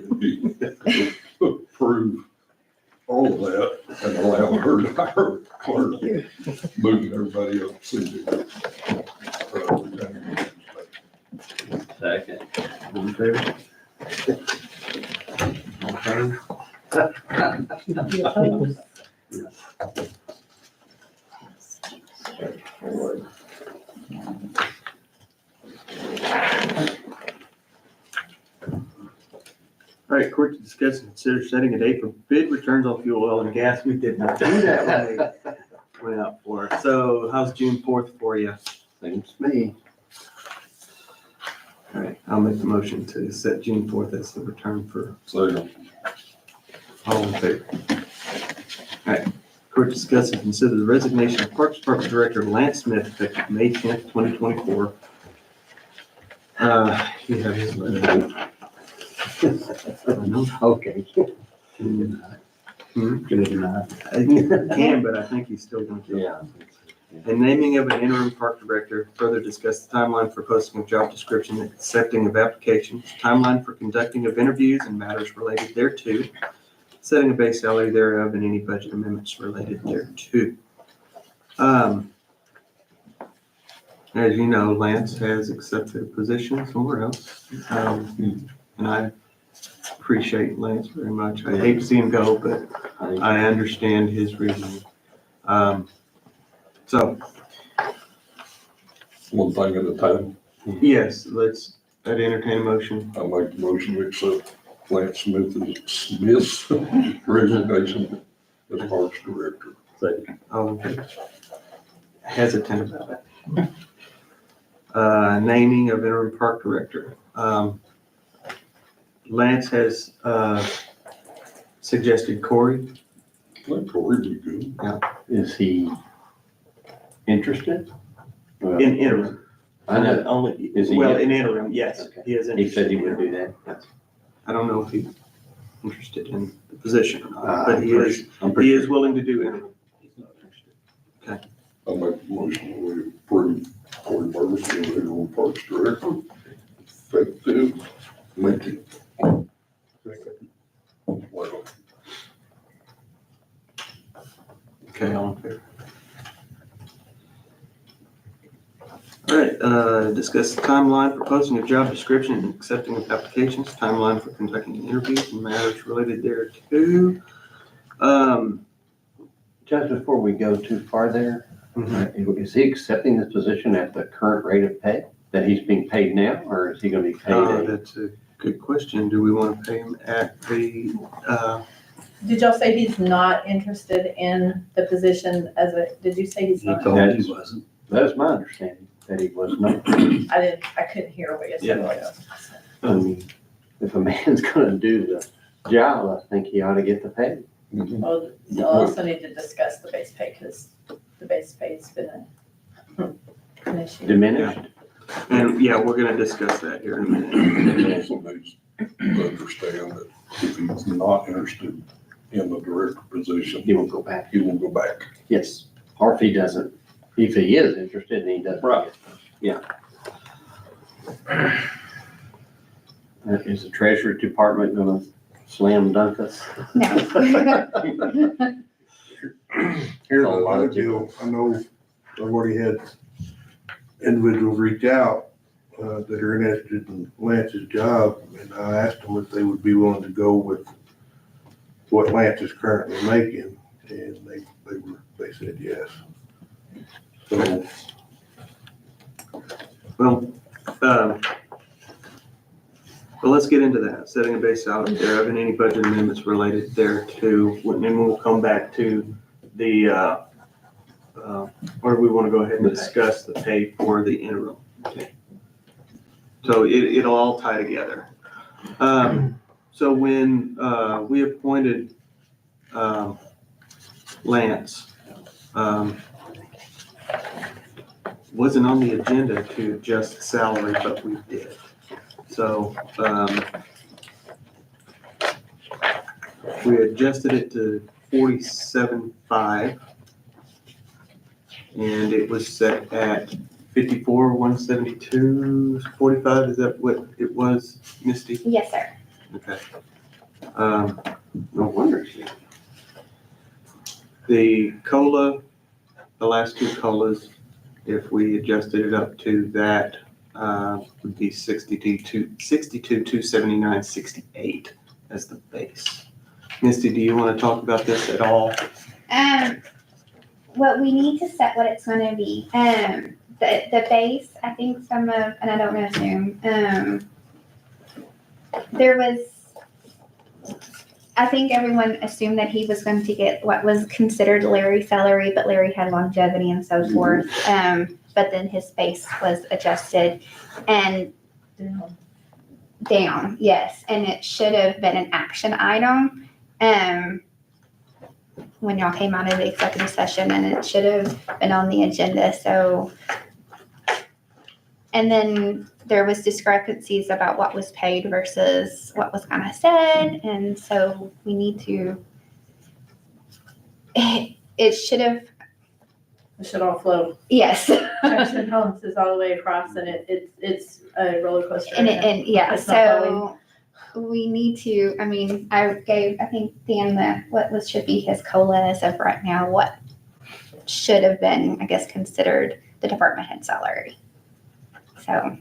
S5: to approve all of that and allow her to hire a clerk, moving everybody up to
S1: Second.
S6: All in favor?
S3: You opposed?
S6: Straightforward. All right, court to discuss and consider setting a date for bid returns on fuel, oil, and gas. We did not do that when we went out for it. So how's June 4th for you?
S7: Seems to me.
S6: All right, I'll make the motion to set June 4th as the return for
S5: So,
S6: all in favor. All right, court to discuss and consider the resignation of Parks Department Director Lance Smith effective May 10th, 2024. You have his letter.
S7: Okay.
S6: Hmm?
S7: Good enough.
S6: I can, but I think he's still going to.
S7: Yeah.
S6: And naming of an interim park director, further discuss the timeline for posting of job description and accepting of applications, timeline for conducting of interviews and matters related thereto, setting a base salary thereof and any budget amendments related thereto. As you know, Lance has accepted a position somewhere else. And I appreciate Lance very much. I hate to see him go, but I understand his reasoning. So,
S5: One thing at a time.
S6: yes, I'd entertain a motion.
S5: I make a motion to accept Lance Smith's resignation as Parks Director.
S6: Oh, hesitant about it. Naming of interim park director. Lance has suggested Corey.
S5: Let Corey be good.
S7: Is he interested? Well,
S6: In interim.
S7: I know.
S6: Only,
S7: Is he?
S6: well, in interim, yes,
S7: Okay.
S6: he is
S7: He
S6: interested.
S7: said he would do that.
S6: I don't know if he's interested in the position or not,
S7: Uh,
S6: but he is,
S7: I'm pretty
S6: he
S7: sure.
S6: is willing to do interim.
S5: I make a motion that we approve Corey Burris as interim Parks Director. Effective May. Well,
S6: Okay, all in favor? All right, discuss the timeline for posting a job description and accepting of applications, timeline for conducting interviews and matters related thereto.
S7: Just before we go too far there, is he accepting this position at the current rate of pay that he's being paid now, or is he gonna be paid?
S6: That's a good question. Do we want to pay him at the,
S3: Did y'all say he's not interested in the position did you say he's
S7: He
S3: not?
S7: told me he wasn't. That's my understanding, that he was not.
S3: I couldn't hear what you said.
S7: I mean, if a man's gonna do the job, I think he ought to get the pay.
S3: Well, you'll also need to discuss the base pay, because the base pay's been an issue.
S7: Diminished.
S6: and yeah, we're gonna discuss that here in a minute.
S5: he also needs to understand that if he's not interested in the director position,
S7: He will go back.
S5: he will go back.
S7: Yes. Or if he doesn't, if he is interested and he doesn't.
S5: Right.
S7: Yeah. Is the Treasury Department gonna slam dunk us?
S12: No.
S10: Here's
S7: A lot
S10: another
S7: of
S10: deal. I know I've already had individuals reach out that are interested in Lance's job, and I asked them if they would be willing to go with what Lance is currently making, and they said yes. So,
S6: Well, let's get into that, setting a base salary thereof and any budget amendments related thereto. And then we'll come back to the, or do we want to go ahead and discuss the pay for the interim? Okay. So it'll all tie together. So when we appointed Lance, wasn't on the agenda to adjust the salary, but we did. So we adjusted it to 47.5, and it was set at 54,172, 45. Is that what it was, Misty?
S12: Yes, sir.
S6: Okay.
S7: No wonder.
S6: The COLA, the last two COLAs, if we adjusted it up to that, would be 62,279.68 as the base. Misty, do you want to talk about this at all?
S12: Well, we need to set what it's gonna be. The base, I think and I don't assume, I think everyone assumed that he was going to get what was considered Larry's salary, but Larry had longevity and so forth. But then his base was adjusted and down, yes. And it should have been an action item when y'all came out of the executive session, and it should have been on the agenda. So, and then there was discrepancies about what was paid versus what was kind of said. And so we need to, it should have,
S3: It should all flow.
S12: Yes.
S3: Jackson Homes is all the way across and it's a roller coaster.
S12: And yeah,
S3: It's not
S12: so we need to, I mean, I think Dan, what should be his COLA as of right now, what should have been, I guess, considered the department head salary. So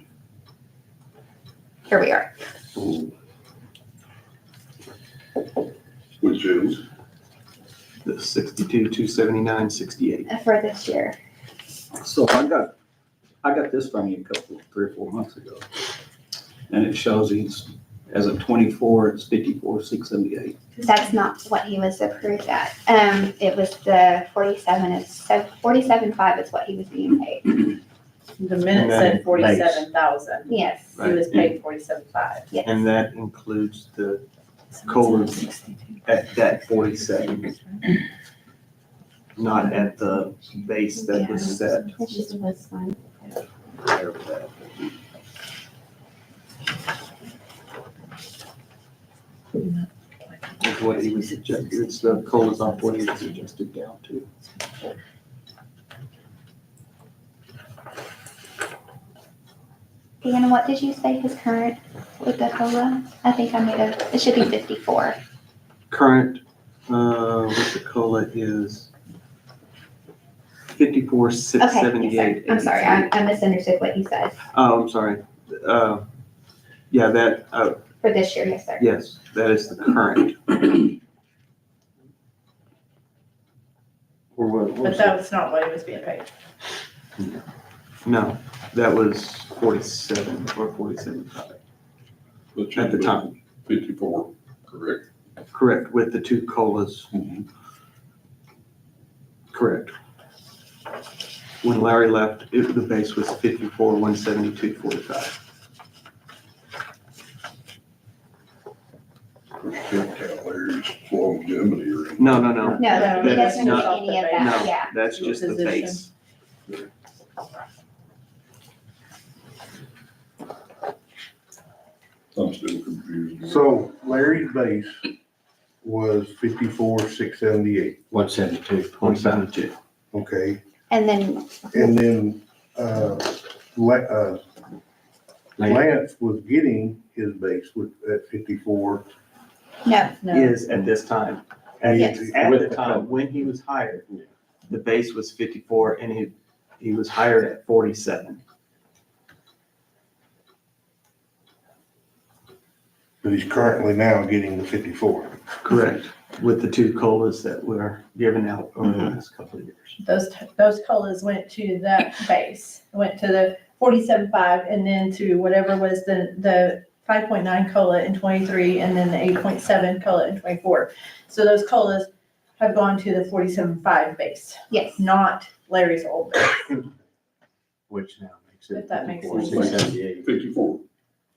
S12: here we are.
S5: Which is,
S6: The 62, 279, 68.
S12: For this year.
S1: So I got this from you a couple, 3 or 4 months ago. And it shows he's, as of 24, it's 54,678.
S12: That's not what he was approved at. It was the 47.5 is what he was being paid.
S3: The minute said 47,000.
S12: Yes,
S3: He was paid 47.5.
S12: yes.
S6: And that includes the COLAs at that 47, not at the base that was set.
S11: It's just was fine.
S6: Is what he was adjusted, it's the COLAs off what he was adjusted down to.
S12: Dan, what did you say his current with the COLA? I think I made it should be 54.
S6: Current, with the COLA is 54,678.
S12: Okay, I'm sorry, I misunderstood what you said.
S6: Oh, I'm sorry. Yeah, that,
S12: For this year, yes, sir.
S6: yes, that is the current.
S7: Or what
S3: But
S7: was
S3: that
S7: it?
S3: was not what he was being paid.
S6: No, that was 47 or 47.5
S5: that
S6: at the
S5: should
S6: time.
S5: be 54, correct?
S6: Correct, with the 2 COLAs. Correct. When Larry left, the base was 54, 172.45.
S5: Can't count Larry's longevity or anything.
S6: No.
S12: No, he
S6: That
S12: doesn't
S6: is
S12: need
S6: not-
S12: any of that,
S6: No,
S12: yeah.
S6: that's just the base.
S5: I'm still confused.
S10: So Larry's base was 54,678,
S7: 172.
S6: 172.
S10: okay?
S12: And then,
S10: And then, Lance was getting his base at 54.
S12: no,
S6: Is at this time. At
S12: Yes.
S6: the time, when he was hired, the base was 54 and he was hired at 47.
S10: But he's currently now getting the 54.
S6: Correct. With the 2 COLAs that were given out over the last couple of years.
S3: Those COLAs went to that base, went to the 47.5 and then to whatever was the 5.9 COLA in 23 and then the 8.7 COLA in 24. So those COLAs have gone to the 47.5 base,
S12: yes.
S3: not Larry's old base.
S7: Which now makes it
S3: If that makes sense.
S7: 54,678.
S5: 54.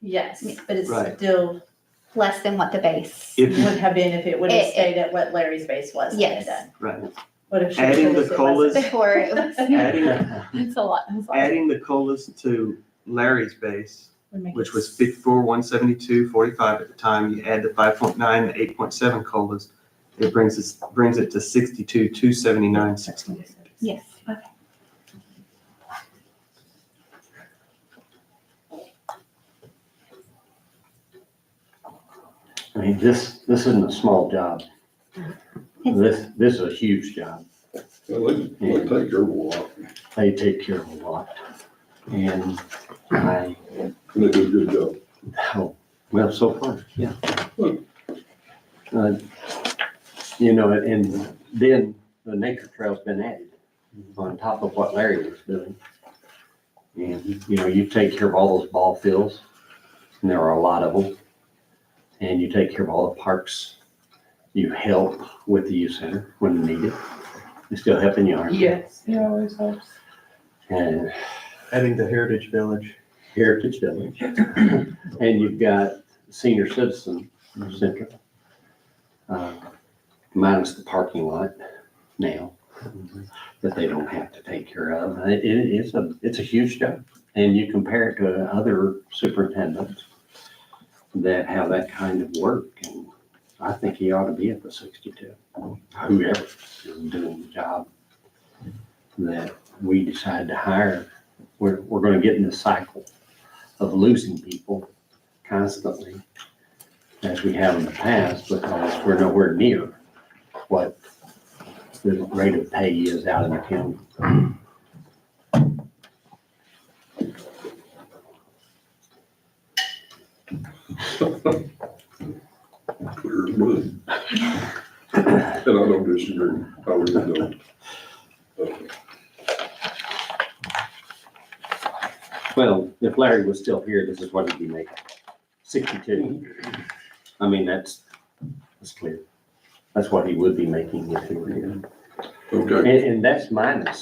S3: Yes, but it's
S6: Right.
S3: still
S12: Less than what the base.
S6: If
S3: would
S6: you,
S3: have been if it would have
S12: It-
S3: stayed at what Larry's base was. when
S12: Yes.
S3: it done.
S6: right,
S3: What if she
S6: Adding
S3: told
S6: the
S3: us it
S6: COLAs-
S3: wasn't?
S12: Before it was.
S6: adding,
S11: It's a lot.
S6: adding the COLAs to Larry's base,
S3: Would make
S6: which
S3: it
S6: was 54, 172.45 at the time, you add the 5.9, the 8.7 COLAs, it brings it to 62, 279.68.
S12: Yes, okay.
S7: I mean, this isn't a small job. This is a huge job.
S5: Well, they take care of a lot,
S7: They take care of a lot. And I,
S5: and they do a good job.
S7: oh, well, so far, yeah. You know, and then the nature trail's been added on top of what Larry was doing. And, you know, you take care of all those ball fields, and there are a lot of them. And you take care of all the parks. You help with the youth center when needed. You're still helping you, aren't you?
S3: Yes, it always helps.
S7: And
S6: Adding the Heritage Village.
S7: Heritage Village. And you've got Senior Citizen Center, minus the parking lot now, that they don't have to take care of. It's a huge job. And you compare it to other superintendents that have that kind of work, and I think he ought to be at the 62, whoever is doing the job. that we decide to hire, we're gonna get in this cycle of losing people constantly as we have in the past, because we're nowhere near what the rate of pay is out in the county.
S5: Clear as mud. And I don't disagree, I really don't.
S7: Well, if Larry was still here, this is what he'd be making, 62. I mean, that's clear. That's what he would be making if he were here.
S5: Okay,
S7: And that's minus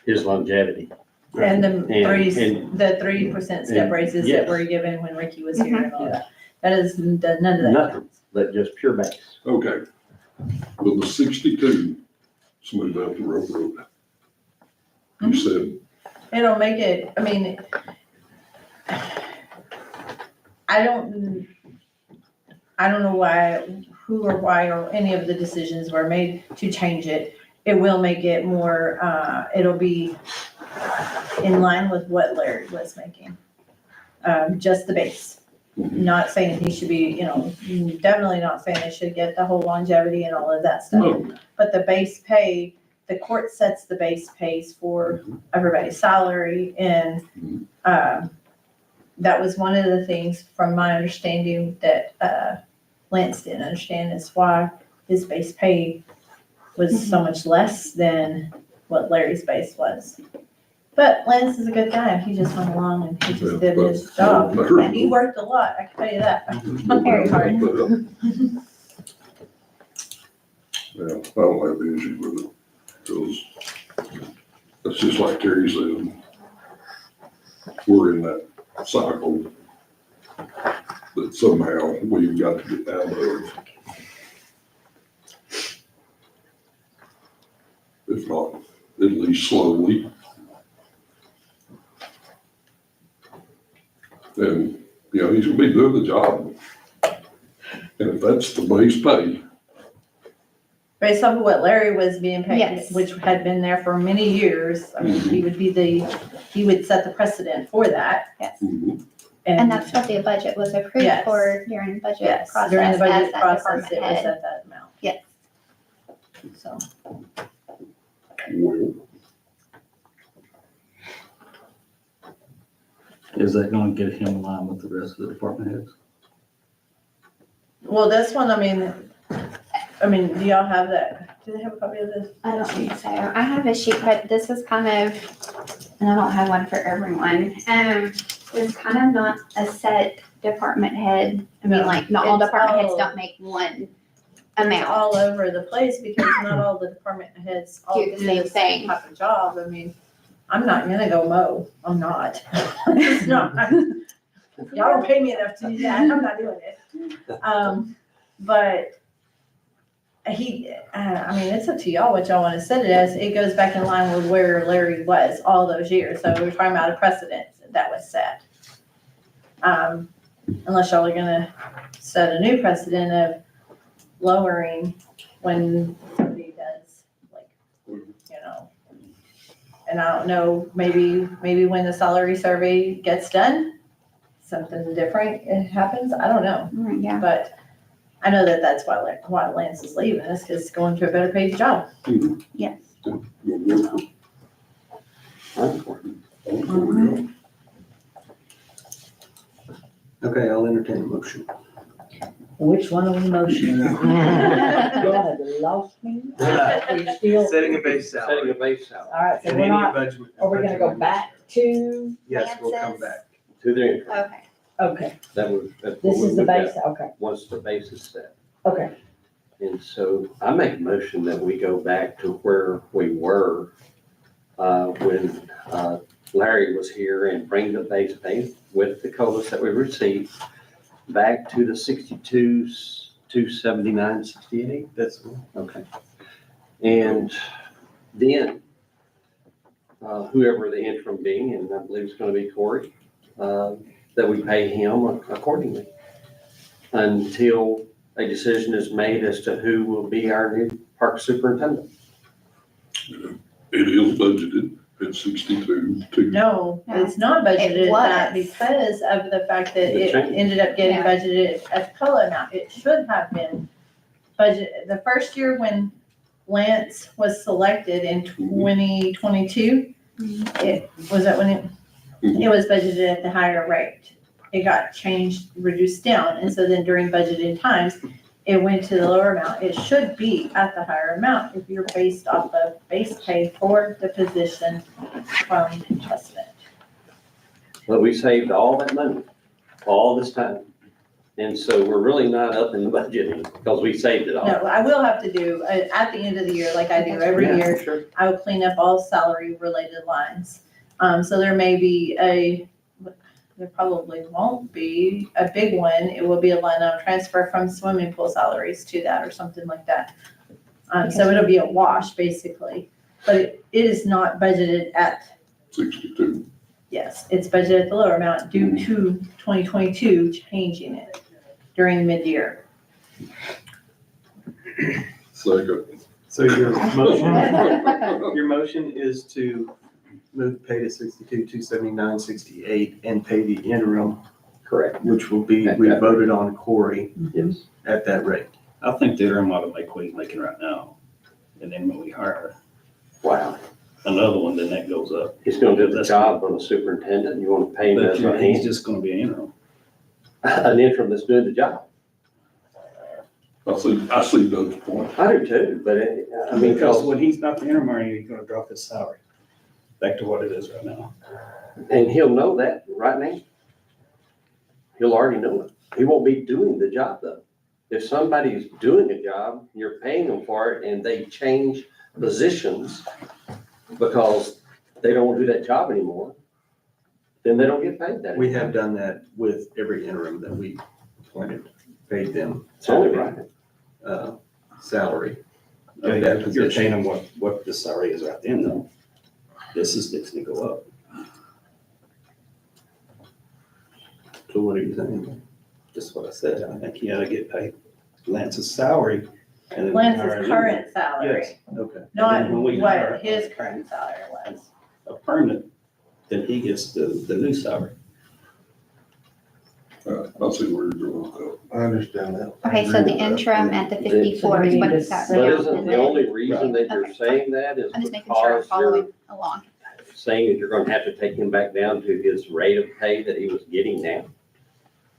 S7: his longevity.
S3: And the
S7: And-
S3: 3% step raises that
S7: yes.
S3: were given when Ricky was here and all that. That is, none of that
S7: Nothing,
S3: counts.
S7: but just pure base.
S5: okay. Will the 62 smooth out the railroad? You said,
S3: It'll make it, I mean, I don't know who or why or any of the decisions were made to change it. It will make it more, it'll be in line with what Larry was making. Just the base. Not saying he should be, definitely not saying they should get the whole longevity and all of that stuff.
S5: no,
S3: But the base pay, the court sets the base pays for everybody's salary, and that was one of the things from my understanding that Lance didn't understand, is why his base pay was so much less than what Larry's base was. But Lance is a good guy, he just went along and he just did his job, and he worked a lot, I can tell you that. Very hard.
S5: Yeah, I don't have the issue with it, because that's just like Terry said. We're in that cycle that somehow we've got to get out of. If not, at least slowly. And, he's gonna be doing the job. And if that's the base pay,
S3: Based off of what Larry was being paid,
S12: Yes.
S3: which had been there for many years, I mean, he would set the precedent for that.
S12: Yes.
S5: mhm,
S12: And that's what the budget was approved
S3: Yes.
S12: for during the budget
S3: Yes,
S12: process.
S3: during the budget
S12: as that
S3: process,
S12: department
S3: it was
S12: head.
S3: at that amount.
S12: Yes.
S3: So,
S5: well,
S1: Is that gonna get him in line with the rest of the department heads?
S3: well, this one, I mean, do y'all have that? Do they have a copy of this?
S12: I don't think so. I have a sheet, but this was kind of, and I don't have one for everyone. It's kind of not a set department head. I mean,
S3: No,
S12: like, not all
S3: it's
S12: department heads
S3: all-
S12: don't make one
S3: It's
S12: amount.
S3: all over the place because not all the department heads all
S12: Do the same thing.
S3: type of job. I mean, I'm not gonna go mow. I'm not. It's not. Y'all don't pay me enough to do that. I'm not doing it. But it's up to y'all what y'all wanna set it as. It goes back in line with where Larry was all those years. So we're talking about a precedent that was set. Unless y'all are gonna set a new precedent of lowering when somebody does, like, and I don't know, maybe when the salary survey gets done, something different happens, I don't know.
S12: Yeah.
S3: But I know that that's why Lance is leaving, is because he's going to a better paid job.
S12: Yes.
S6: Okay, I'll entertain a motion.
S11: Which one are we motioning on? God, you lost me. Are you still,
S6: Setting a base
S7: Setting
S6: salary.
S7: a base salary
S11: all right, so
S6: And
S11: we're
S6: any
S11: not,
S6: budget.
S11: are we gonna go back to,
S6: Yes, we'll come
S12: Lance's?
S6: back.
S7: to their income.
S12: Okay.
S11: okay,
S7: That's what
S11: this is the
S7: we've got
S11: base, okay,
S7: once the base is set.
S11: okay.
S7: And so I make a motion that we go back to where we were when Larry was here, and bring the base pay with the COLAs that we received back to the 62, 279, 68.
S6: That's,
S7: Okay. And then whoever the interim being, and I believe it's going to be Corey, that we pay him accordingly until a decision is made as to who will be our new park superintendent.
S5: And It is budgeted at 62.
S3: No,
S12: No.
S3: it's not budgeted
S12: It
S3: at that
S12: was.
S3: because of the fact that
S7: The
S3: it
S7: change.
S3: ended up getting
S12: Yeah.
S3: budgeted at the COLA amount. It should have been budgeted, the first year when Lance was selected in 2022, it, was that when it was budgeted at the higher rate. It got changed, reduced down, and so then during budgeted times, it went to the lower amount. It should be at the higher amount if you're based off of base pay for the position from adjustment.
S7: But we saved all that money, all this time. And so we're really not up in the budgeting because we saved it all.
S3: No, I will have to do, at the end of the year, like I do every
S7: Yeah,
S3: year,
S7: sure.
S3: I will clean up all salary related lines. So there may be there probably won't be a big one. It will be a line item transfer from swimming pool salaries to that or something like that. So it'll be a wash basically, but it is not budgeted at,
S5: 62.
S3: yes, it's budgeted at the lower amount due to 2022 changing it during mid-year.
S5: Second.
S6: So your motion is to move pay to 62,279.68 and pay the interim,
S7: Correct.
S6: which will be, we voted on Corey
S7: Yes.
S6: at that rate.
S1: I think the interim ought to make what he's making right now. And then when we hire
S7: Wow.
S1: another one, then that goes up.
S7: He's gonna do the job of a superintendent. You want to pay him
S1: But
S7: as a
S1: he's just gonna be an interim.
S7: an interim that's doing the job.
S5: I see Doug's point.
S7: I do too, but I mean,
S1: Because when he's not the interim, he's gonna drop his salary back to what it is right now.
S7: and he'll know that right now. He'll already know it. He won't be doing the job though. If somebody's doing a job, you're paying them for it and they change positions because they don't want to do that job anymore, then they don't get paid that.
S6: We have done that with every interim that we appointed, paid them.
S7: It's only right.
S6: Salary.
S1: Okay,
S6: that
S1: You're
S6: position.
S1: paying him what the salary is right then though. This is fixing to go up.
S6: So what are you saying?
S1: Just what I said. I think he ought to get paid Lance's salary and then. hire a
S3: Lance's
S1: new
S3: current
S1: one.
S3: salary,
S1: Yes,
S6: Okay.
S3: not
S1: And then when we hire
S3: what his current salary was.
S1: a permanent, then he gets the new salary.
S5: I see where you're going with that.
S10: I understand that.
S12: Okay, so the interim at the 54 is what it's at
S7: But
S12: now.
S7: isn't
S12: and
S7: the
S12: then-
S7: only reason that you're
S12: Okay.
S7: saying that is
S12: I'm just making sure I'm
S7: because you're
S12: following along.
S7: saying that you're gonna have to take him back down to his rate of pay that he was getting now?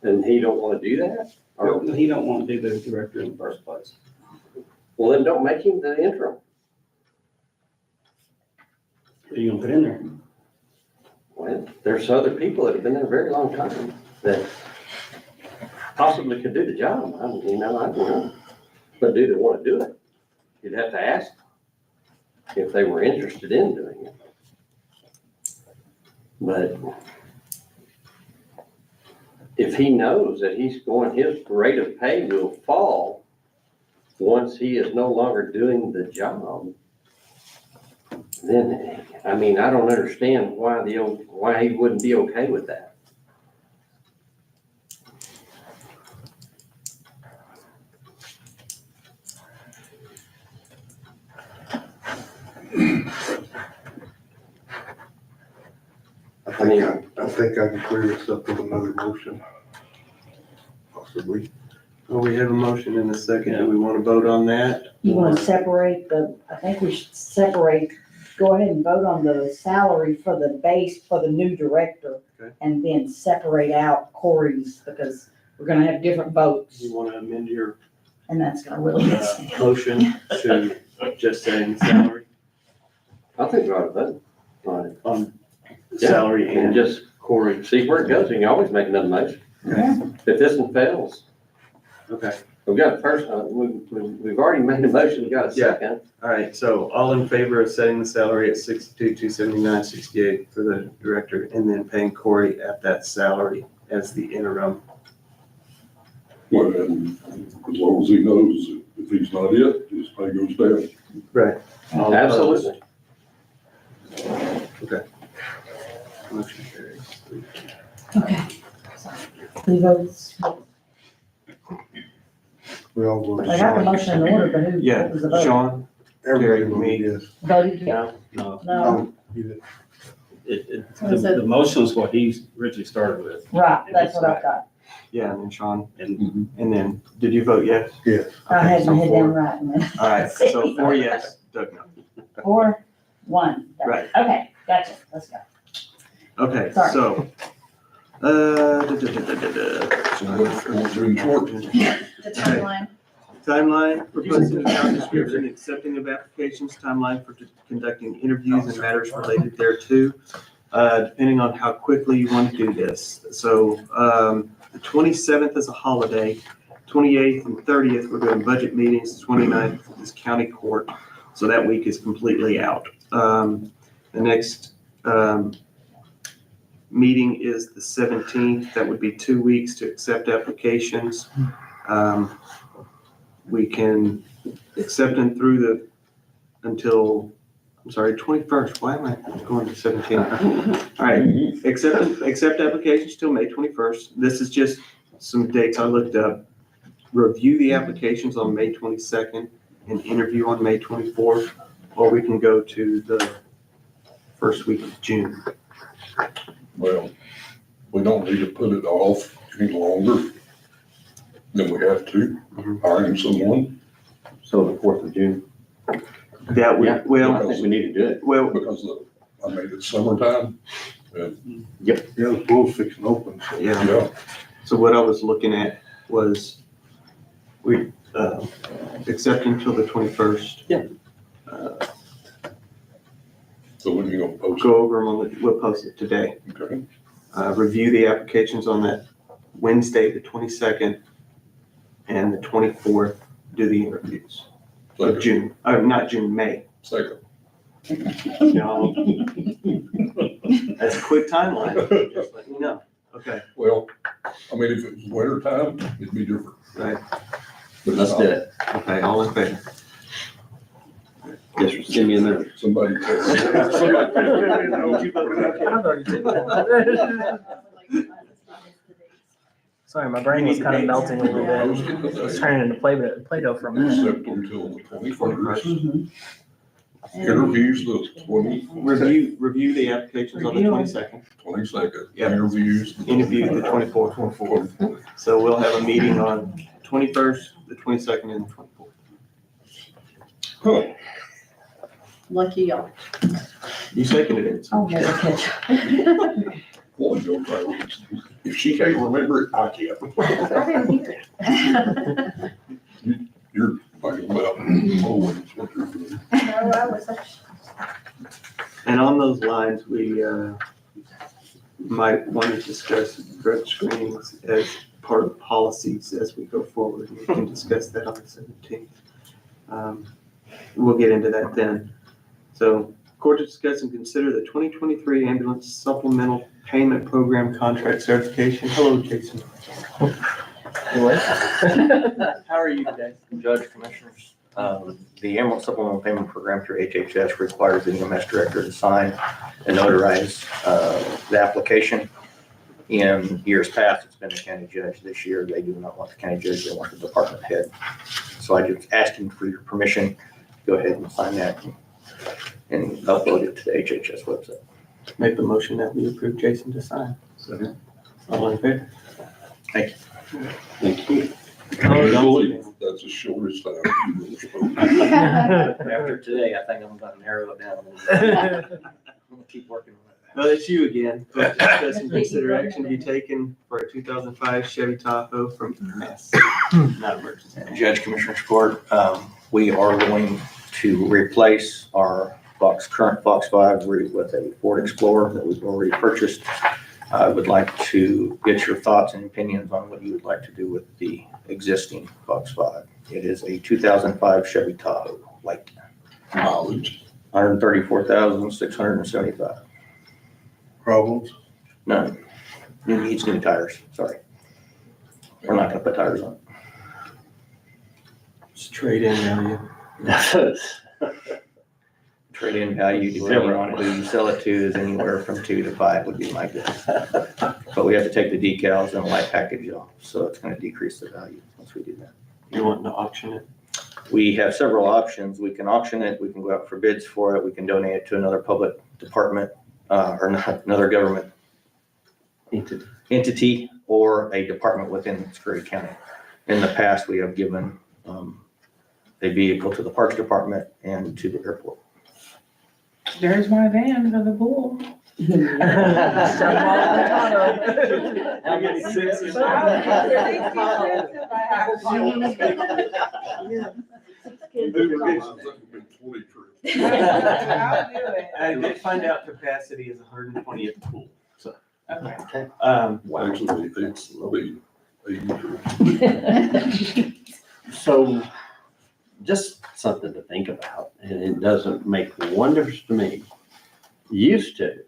S7: And he don't wanna do that? Or,
S1: He don't want to be the director in the first place.
S7: well, then don't make him the interim.
S1: Who are you gonna put in there?
S7: Well, there's other people that have been there a very long time that possibly could do the job. I don't know. But do they wanna do it? You'd have to ask if they were interested in doing it. But if he knows that his rate of pay will fall once he is no longer doing the job, then, I mean, I don't understand why he wouldn't be okay with that.
S10: I think I can clear this up with another motion. Possibly.
S6: Well, we have a motion in a second. Do we want to vote on that?
S11: You wanna separate I think we should separate, go ahead and vote on the salary for the base for the new director.
S6: Okay.
S11: And then separate out Corey's, because we're gonna have different votes,
S6: You want to amend your
S11: and that's gonna really mess me up.
S6: motion to just saying salary
S7: I think we ought to vote on it.
S6: on salary
S7: And
S6: and
S7: just
S6: Corey?
S7: see where it goes. You can always make another motion. If this one fails,
S6: Okay,
S7: we've got a first, we've already made a motion, we got a
S6: Yeah.
S7: second.
S6: all right. So all in favor of setting the salary at 62,279.68 for the director and then paying Corey at that salary as the interim?
S5: Well, and as long as he knows if he's not it, his pay goes down.
S6: Right. All opposed?
S7: Absolutely.
S6: Motion carries.
S11: Okay. Who votes?
S10: We all voted.
S11: I got the motion in order, but who,
S6: Yeah,
S11: what was the vote?
S6: Sean,
S10: Everybody
S6: Terry,
S10: voted
S6: me.
S10: yes.
S11: Voted yes.
S1: No,
S11: No,
S10: You did.
S1: the motion is what he originally started with.
S11: right, that's what I thought.
S6: Yeah, and then Sean,
S1: And
S6: and then, did you vote yes?
S10: Yes.
S11: I
S6: Okay,
S11: had
S6: so
S11: my head
S6: four.
S11: down right and then.
S6: All right, so 4 yes, Doug no.
S11: 4-1.
S6: Right.
S11: Okay, gotcha, let's go.
S6: Okay,
S11: Sorry.
S6: so,
S5: We're doing short.
S3: The timeline.
S6: timeline, proposing a job description, accepting of applications, timeline for conducting interviews and matters related thereto, depending on how quickly you want to do this. So, the 27th is a holiday, 28th and 30th, we're doing budget meetings, 29th is county court, so that week is completely out. The next, meeting is the 17th, that would be 2 weeks to accept applications. We can accept them through until, I'm sorry, 21st, why am I going to 17th? All right, accept applications till May 21st. This is just some dates I looked up. Review the applications on May 22nd and interview on May 24th, or we can go to the first week of June.
S5: Well, we don't need to put it off any longer than we have to, hiring someone,
S7: So the 4th of June.
S6: That
S7: Yeah,
S6: would,
S7: I
S6: well,
S7: think we need to do it.
S6: well,
S5: because it's summertime.
S10: Yeah, the pool's fixing to open, so.
S6: yeah.
S5: Yeah,
S6: So what I was looking at was we accept until the 21st.
S7: Yeah.
S5: so when you gonna post
S6: Go over them we'll post it today.
S5: it? Okay.
S6: Review the applications on that Wednesday, the 22nd, and the 24th, do the interviews of
S5: Second.
S6: June, not June, May.
S5: Second.
S6: No. That's a quick timeline, just let me know. Okay,
S5: Well, I mean, if it was winter time, it'd be different.
S6: right,
S5: But
S7: Let's do it.
S6: okay, all in favor?
S7: Yes, sir. Give me a minute.
S5: Somebody.
S2: I've already taken that. Sorry, my brain was kind of melting a little bit. It's turning into Play-Doh for a minute.
S5: Except until the 21st.
S11: Mhm.
S5: Interviews the
S6: Review the applications on the 22nd,
S5: 22nd.
S6: Yep.
S5: Interviews.
S6: interview the 24th.
S5: 24th.
S6: So we'll have a meeting on 21st, the 22nd, and the 24th.
S5: Huh.
S3: Lucky y'all.
S6: You seconded it.
S11: I'll never catch.
S5: Boy, Joe, if she can't remember it, I can't. You're talking about always what you're doing.
S3: No, I was actually.
S6: And on those lines, we might want to discuss drug screenings as part of policies as we go forward. We can discuss that on the 17th. We'll get into that then. So, court to discuss and consider the 2023 ambulance supplemental payment program contract certification. Hello, Jason. How are you today?
S13: Judge, Commissioners, the ambulance supplemental payment program through HHS requires the EMS director to sign and notarize the application. In years past, it's been the county judge. This year, they do not want the county judge, they want the department head. So I just asked him for your permission, go ahead and sign that and upload it to the HHS website.
S6: Make the motion that we approve Jason to sign. All in favor?
S7: Thank you.
S5: I believe that's the shortest time you've ever spoken.
S13: After today, I think I'm gonna narrow it down a little bit. I'm gonna keep working on it.
S6: Well, it's you again. Vote to discuss and consider action to be taken for a 2005 Chevy Tahoe from EMS, not emergency.
S13: Judge, Commissioners Court, we are going to replace our current Fox 5 with a Ford Explorer that we've already purchased. I would like to get your thoughts and opinions on what you would like to do with the existing Fox 5. It is a 2005 Chevy Tahoe, like
S5: Mileage.
S13: 134,675.
S10: Problems?
S13: None. It needs new tires, sorry. We're not gonna put tires on
S6: It's trade-in value.
S13: it. Trade-in value, depending on who you sell it to, is anywhere from 2 to 5 would be my guess. But we have to take the decals and light package off, so it's gonna decrease the value once we do that.
S6: You wanting to auction it?
S13: We have several options. We can auction it, we can go out for bids for it, we can donate it to another public department, or not, another government entity or a department within Scurry County. In the past, we have given a vehicle to the Parks Department and to the airport.
S9: There's my van for the pool.
S6: How many cents is
S9: I'll do it.
S6: I did find out capacity is 120 at the pool, so.
S9: Okay.
S5: Actually, it's, I'll be 83.
S7: So just something to think about, and it doesn't make one difference to me. Used to,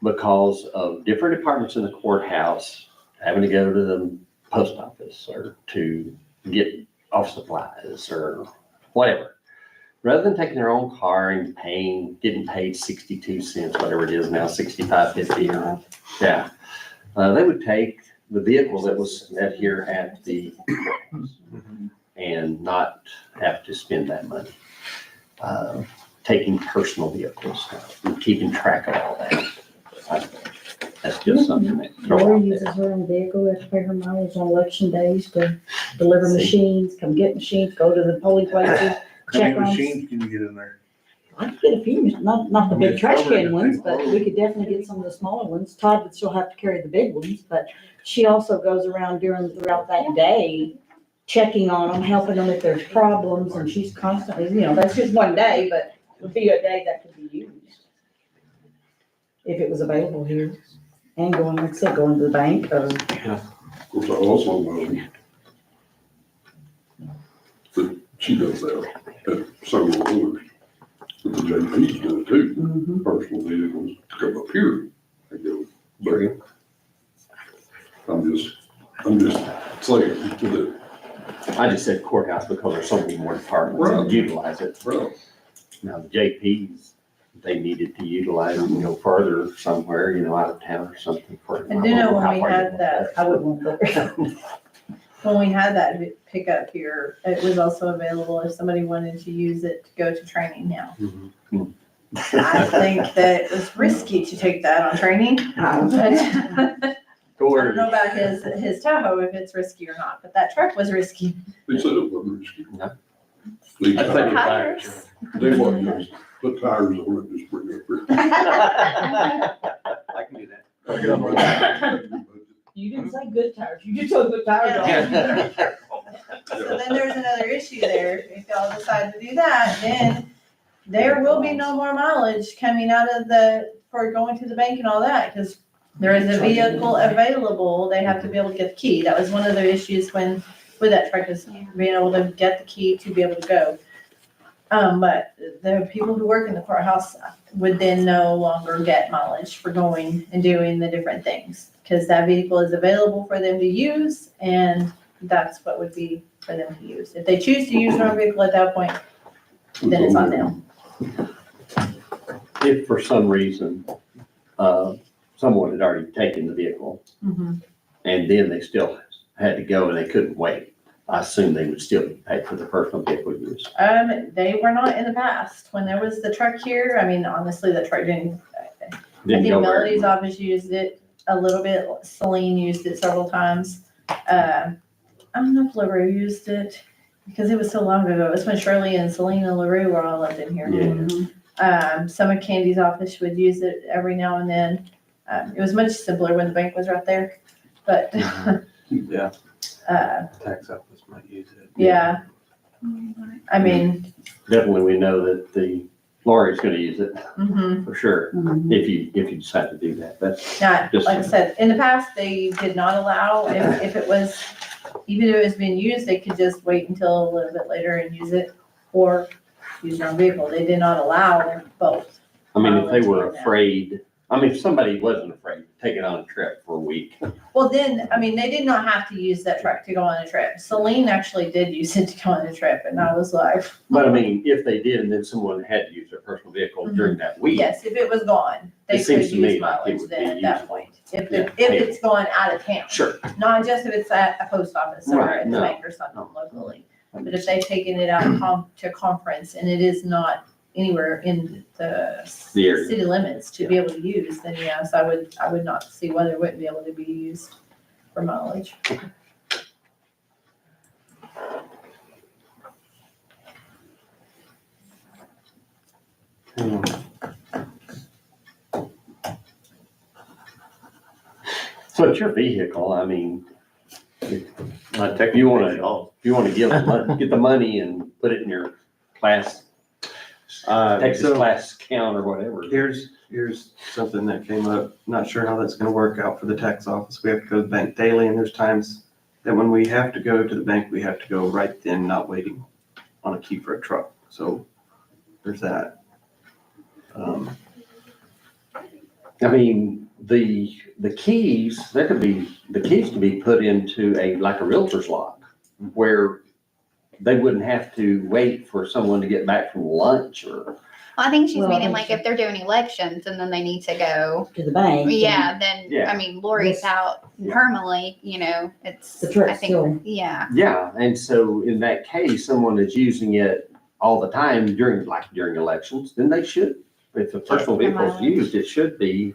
S7: because of different departments in the courthouse having to go to the post office or to get office supplies or whatever. Rather than taking their own car and getting paid 62 cents, whatever it is now, 65.50 or, yeah. They would take the vehicle that was here at the courthouse and not have to spend that money. Taking personal vehicles and keeping track of all that. That's just something that.
S11: Lori uses her own vehicle, we have to pay her mileage on election days to deliver machines, come get machines, go to the polling places.
S10: How many
S11: Check on-
S10: machines can you get in there?
S11: I could get a few, not the big trash can ones, but we could definitely get some of the smaller ones. Todd would still have to carry the big ones, but she also goes around throughout that day, checking on them, helping them if there's problems, and she's constantly, that's just one day, but it would be a day that could be used. If it was available here, and going, like I said, going to the bank, or
S5: Of course, I also know that she does that at several others. But the JP's do it too, personal vehicles come up here and go. But I'm just saying that.
S7: I just said courthouse because there's so many more departments that utilize it.
S5: Right.
S7: Now, the JPs, they needed to utilize it and go further somewhere, out of town or something.
S3: I do know when we had that,
S11: I wouldn't want that.
S3: when we had that pickup here, it was also available if somebody wanted to use it to go to training now. I think that it was risky to take that on training. I don't know about his Tahoe, if it's risky or not, but that truck was risky.
S5: They said it wasn't risky.
S7: No.
S5: Leave
S7: I think
S5: tires.
S12: Tires.
S5: They wasn't just put tires on it, just bring it up here.
S13: I can do that.
S11: You didn't say good tires, you just told good tires on.
S3: So then there's another issue there. If y'all decide to do that, then there will be no more mileage coming out of for going to the bank and all that, because there is a vehicle available. They have to be able to get the key. That was one of the issues with that truck, is being able to get the key to be able to go. But the people who work in the courthouse would then no longer get mileage for going and doing the different things, because that vehicle is available for them to use, and that's what would be for them to use. If they choose to use their own vehicle at that point, then it's on them.
S7: If for some reason, someone had already taken the vehicle and then they still had to go and they couldn't wait, I assume they would still be paid for the personal vehicle use.
S3: They were not in the past. When there was the truck here, I mean, honestly, the truck didn't. I think
S7: go very
S3: Melody's
S7: much.
S3: office used it a little bit. Celine used it several times. I don't know if LaRue used it because it was so long ago. It was when Shirley and Celine and LaRue were all up in here.
S7: Yeah.
S3: Some of Candy's office would use it every now and then. It was much simpler when the bank was right there, but,
S6: Yeah, tax office might use it.
S3: yeah. I mean,
S7: Definitely, we know that the Lori's gonna use it
S3: mhm.
S7: for sure, if you decide to do that. That's
S3: Now,
S7: Just-
S3: like I said, in the past, they did not allow, if it was, even if it was being used, they could just wait until a little bit later and use it, or use their own vehicle. They did not allow both.
S7: I mean, if they were afraid, if somebody wasn't afraid, take it on a trip for a week.
S3: Well, then, I mean, they did not have to use that truck to go on a trip. Celine actually did use it to go on a trip, and I was like,
S7: But if they did, and then someone had to use their personal vehicle during that week.
S3: yes, if it was gone, they
S7: It
S3: could
S7: seems to
S3: use
S7: me like it
S3: mileage
S7: would
S3: then
S7: be
S3: at that
S7: useful.
S3: point. If
S7: Yeah,
S3: it's going out of town.
S7: Sure.
S3: Not just if it's at a post office or
S7: Right,
S3: at the
S7: no,
S3: bank or something locally. But if they've taken it out to conference and it is not anywhere in the
S7: The area.
S3: city limits to be able to use, then yes, I would not see why it wouldn't be able to be used for mileage.
S7: So it's your vehicle, I mean,
S13: Not
S7: if
S13: technically
S7: you wanna,
S13: at all.
S7: if you wanna get the money and put it in your class, Texas
S6: So
S7: class account or whatever.
S6: here's something that came up. Not sure how that's gonna work out for the tax office. We have to go to the bank daily, and there's times that when we have to go to the bank, we have to go right then, not waiting on a key for a truck. So there's that.
S7: I mean, the keys, the keys could be put into like a realtor's lock, where they wouldn't have to wait for someone to get back from lunch or.
S12: Well, I think she's
S11: Well,
S12: meaning like if they're doing elections and then they need to go,
S11: To the bank.
S12: yeah, then,
S7: Yeah.
S12: I mean, Lori's
S11: Yes.
S12: out
S7: Yeah.
S12: permanently, you know, it's,
S11: The truck's
S12: I think,
S11: still-
S12: yeah.
S7: Yeah, and so in that case, someone is using it all the time during elections, then they should. If a personal
S12: the
S7: vehicle is
S12: mileage.
S7: used, it should be,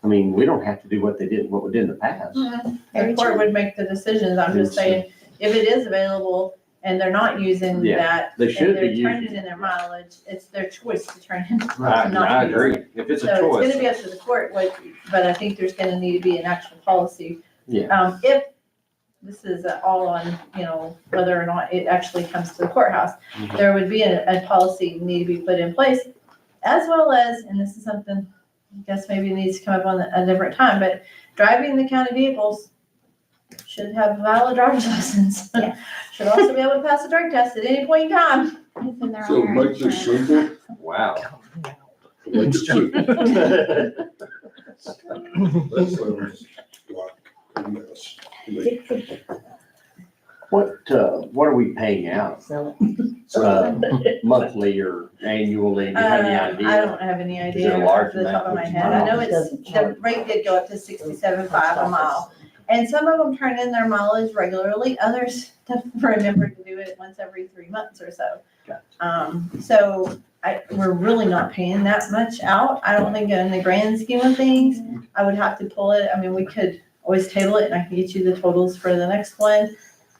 S7: I mean, we don't have to do what we did in the past.
S3: The
S12: Very
S3: court
S12: true.
S3: would make the decisions. I'm just saying, if it is available and they're not using
S7: Yeah,
S3: that,
S7: they
S3: and
S7: should
S3: they're
S7: be
S3: turning
S7: using
S3: in their mileage, it's their choice to turn in.
S7: I agree, if it's a
S3: So it's
S7: choice,
S3: gonna be up to the court, but I think there's gonna need to be an actual policy.
S7: yeah,
S3: If this is all on, whether or not it actually comes to the courthouse,
S7: Mhm.
S3: there would be a policy need to be put in place, as well as, and this is something, I guess maybe it needs to come up on a different time, but driving the county vehicles should have a valid driver's license.
S12: Yes.
S3: Should also be able to pass a drug test at any point in time.
S12: It's in their
S5: So
S12: own
S5: make this
S12: insurance.
S5: simple,
S7: wow.
S5: make it simple. That sounds like a mess to me.
S7: What are we paying out,
S11: So,
S7: monthly or annually, do you have any idea?
S3: I don't have any
S7: Is it
S3: idea
S7: a
S3: off
S7: large
S3: the top of my
S7: amount?
S3: head. I know
S11: Doesn't
S3: the
S11: charge.
S3: rate did go up to 67.5 a mile. And some of them turn in their mileage regularly, others have remembered to do it once every 3 months or so. So we're really not paying that much out. I don't think in the grand scheme of things, I would have to pull it. I mean, we could always table it and I can get you the totals for the next one.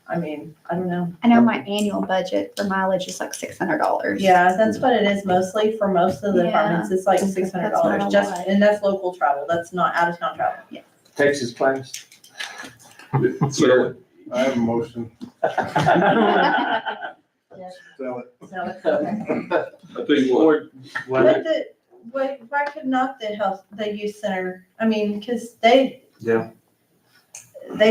S3: I mean, I don't know.
S12: I know my annual budget for mileage is like $600.
S3: Yeah, that's what it is mostly for most of the
S12: Yeah.
S3: departments. It's like
S12: That's
S3: $600
S12: not a
S3: just,
S12: lot.
S3: and that's local travel. That's not out of town travel.
S7: Texas class?
S5: So,
S10: I have a motion. Sell it.
S3: So it's okay.
S5: I tell you what,
S3: Why could not the youth center, I mean, cause they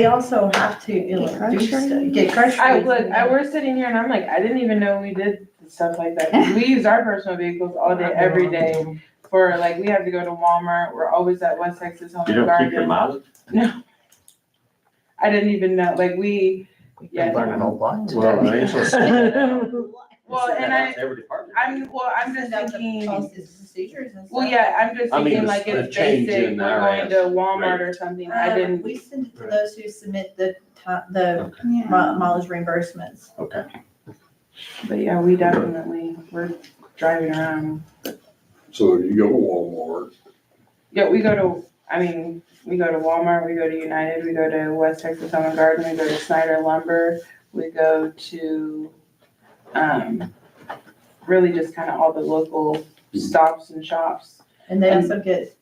S3: also have to
S12: Get
S3: do
S12: groceries.
S3: stuff, get groceries.
S9: We're sitting here and I'm like, I didn't even know we did stuff like that. 'Cause we use our personal vehicles all day, every day for like, we have to go to Walmart. We're always at West Texas Home
S7: You
S9: and
S7: don't keep your
S9: Garden.
S7: mileage?
S9: I didn't even know, like yeah.
S2: Learn an old lot.
S7: Well, I mean, it's
S9: Well, and
S7: every department.
S9: I'm just
S3: Send out the
S9: thinking,
S3: policies and procedures and stuff.
S9: well, yeah, I'm just
S7: I mean,
S9: thinking
S7: the-
S9: like
S7: the
S9: it's
S7: change
S9: basic,
S7: in
S9: we're going to Walmart or something. I didn't,
S3: We send it to those who submit the
S12: Yeah.
S3: mileage reimbursements.
S7: Okay.
S9: but yeah, we're driving around.
S5: so you go to Walmart,
S9: Yeah, we go to Walmart, we go to United, we go to West Texas Home and Garden, we go to Snyder Lumber, we go to, really just kind of all the local stops and shops.
S3: And they also get,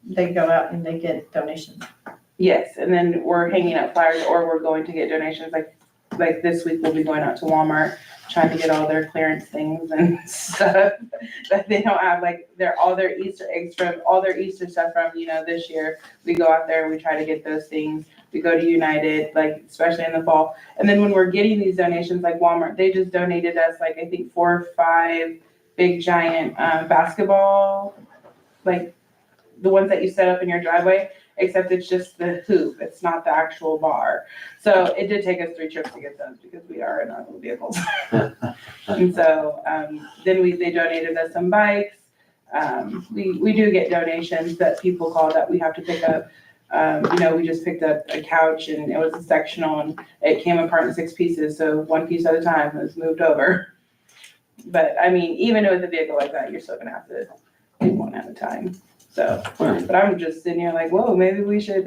S3: they go out and they get donations.
S9: Yes, and then we're hanging up flyers or we're going to get donations, like this week we'll be going out to Walmart, trying to get all their clearance things and stuff that they don't have, like all their Easter eggs from, all their Easter stuff from, this year. We go out there and we try to get those things. We go to United, like especially in the fall. And then when we're getting these donations, like Walmart, they just donated us like, I think 4 or 5 big giant basketball, like the ones that you set up in your driveway, except it's just the hoop. It's not the actual bar. So it did take us 3 trips to get those because we are in our little vehicles. And so then they donated us some bikes. We do get donations that people call that we have to pick up. We just picked up a couch and it was a sectional and it came apart in 6 pieces, so one piece at a time was moved over. But I mean, even with a vehicle like that, you're still gonna have to do one at a time. So, but I'm just sitting here like, whoa, maybe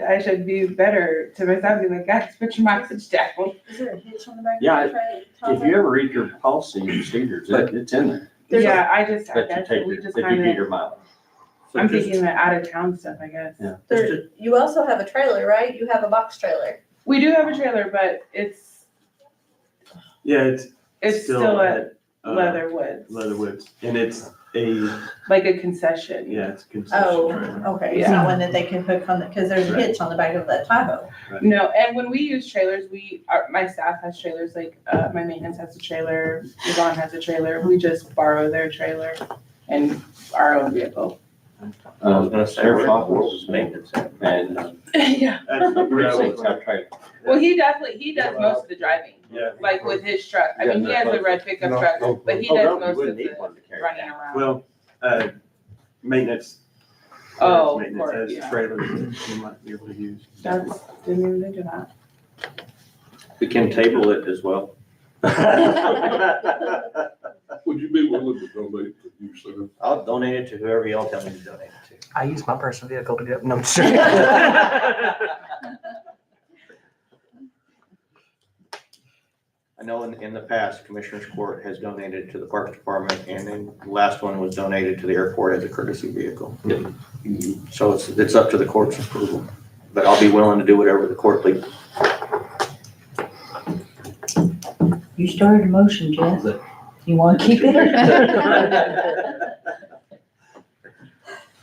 S9: I should be better to myself, be like, guys, put your mileage down.
S3: Is there a hitch on the back?
S7: Yeah,
S3: of the trailer?
S7: If you ever read your policy and procedures, it's in there.
S9: Yeah, I just,
S7: That you
S9: that's,
S7: take
S9: we
S7: your,
S9: just
S7: that you get
S9: kind
S7: your
S9: of,
S7: mileage.
S9: I'm thinking the out of town stuff, I guess.
S7: Yeah.
S3: You also have a trailer, right? You have a box trailer.
S9: We do have a trailer, but it's
S6: Yeah,
S9: still
S6: Still
S9: at
S6: uh,
S9: Leatherwoods,
S6: Leatherwoods, and it's a,
S9: like a concession.
S6: yeah, it's a concession
S3: Oh,
S6: trailer.
S3: okay. It's
S9: Yeah.
S3: not one that they can hook on the, because there's a hitch on the back of that Tahoe.
S9: No, and when we use trailers, my staff has trailers, like, my maintenance has a trailer, Yvonne has a trailer, we just borrow their trailer and our own vehicle.
S13: I was gonna say,
S7: Sheriff's
S13: where
S7: office
S13: was maintenance at?
S7: and
S9: Yeah,
S6: That's the
S7: precincts
S6: gravel.
S7: have trailer.
S9: well, he does most of the driving,
S6: Yeah.
S9: like with his truck, I mean, he has a red pickup
S5: No,
S9: truck,
S5: no,
S9: but he
S7: Oh,
S9: does
S7: no, you
S9: most of
S7: wouldn't need
S9: the
S7: one to carry
S9: running
S7: that.
S9: around.
S6: Well, maintenance.
S9: Oh, of
S6: Maintenance
S9: course,
S6: has
S9: yeah.
S6: trailers that you might be able to use.
S9: Didn't even think of that.
S13: We can table it as well.
S5: Would you be willing to donate to you, sir?
S13: I'll donate it to whoever y'all tell me to donate it to.
S2: I use my personal vehicle to get, no, I'm sure.
S13: I know in the past, Commissioners Court has donated to the Parks Department, and then the last one was donated to the airport as a courtesy vehicle. So it's up to the court's approval, but I'll be willing to do whatever the court pleases.
S11: You started a motion, Jeff. You want to keep it?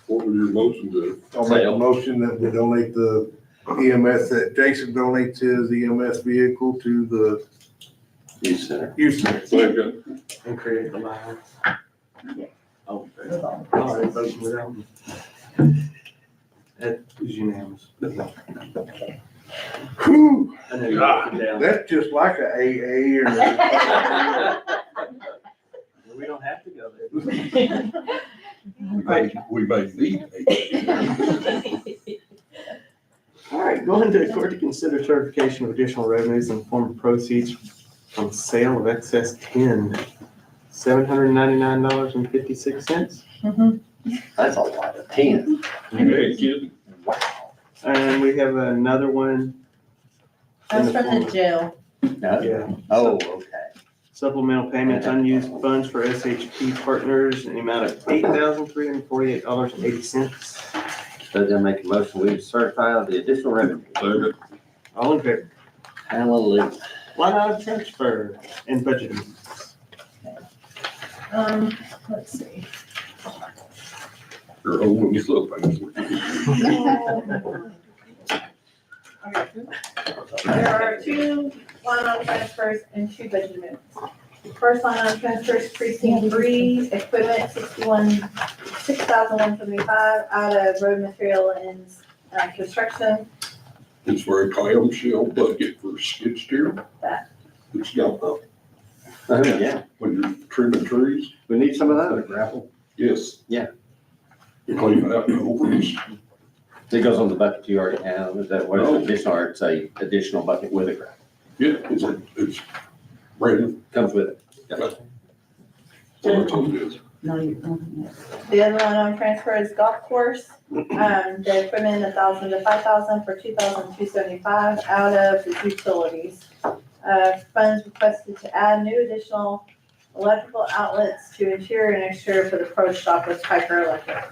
S5: What was your motion to?
S10: I'll make a motion that we donate the EMS, that Jason donates his EMS vehicle to the
S7: Youth center.
S10: youth center.
S5: Second.
S6: And create the line. Oh, okay.
S11: That's all.
S6: All right, vote without me. That is unanimous.
S10: Whew,
S6: I know you wrote it down.
S10: that's just like a AA or a.
S6: We don't have to go there.
S5: We may need a.
S6: All right, going to the court to consider certification of additional revenues in the form of proceeds from sale of excess tin, $799.56.
S7: That's a lot of tin.
S5: Hey, kid.
S6: And we have another one.
S3: That's from the jail.
S7: No?
S6: Yeah.
S7: Oh, okay.
S6: Supplemental payments, unused funds for SHP partners in the amount of $8,348.80.
S7: So then make a motion, we certify the additional revenue.
S5: Second.
S6: All in favor?
S7: Hallelujah.
S6: Line item transfer and budget amendments.
S3: Let's see.
S5: You're holding this up.
S3: There are 2 line item transfers and 2 budget amendments. First line item transfers, precinct 3, equipment, $6,175 out of road material and construction.
S5: It's for a clamshell bucket for skid steer.
S3: That.
S5: It's got the,
S7: Oh, yeah.
S5: when you're trimming trees.
S7: We need some of those.
S5: Grapple? Yes.
S7: Yeah.
S5: You clean it out and over it.
S7: It goes on the bucket you already have. Is that what
S5: No.
S7: it's additional, or it's a additional bucket with it?
S5: Yeah, it's brand
S7: Comes with it.
S5: new. That's all it is.
S11: No, you're.
S3: The other line item transfer is golf course. The equipment, 1,000 to 5,000 for 2,275 out of the utilities. Funds requested to add new additional electrical outlets to interior and exterior for the pro shop with Piper Electric.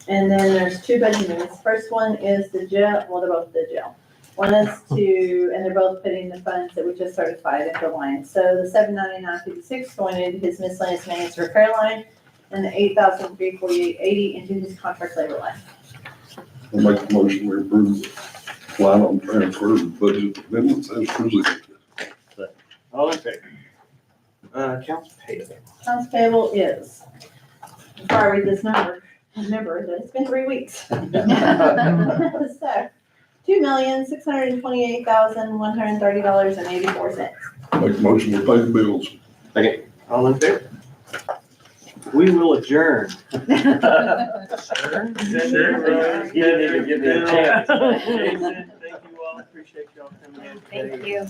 S3: And then there's 2 budget amendments. First one is the jail, well, they're both the jail. One is to, and they're both putting the funds that we just certified into line. So the $799.56 going into his miscellaneous maintenance repair line, and the $8,348.80 into his contract labor line.
S5: I'll make the motion we approve line on transfer and budget amendments as presented.
S6: All in favor? Accounts payable.
S3: Accounts payable is, before I read this number, remember that it's been 3 weeks. So, $2,628,130.84.
S5: Make the motion we pay the bills.
S6: All in favor? we will adjourn.
S7: You didn't even give me a chance.
S6: Jason, thank you all, appreciate y'all coming in today.
S12: Thank you.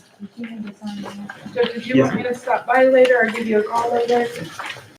S9: So did you want me to stop by later or give you a call later?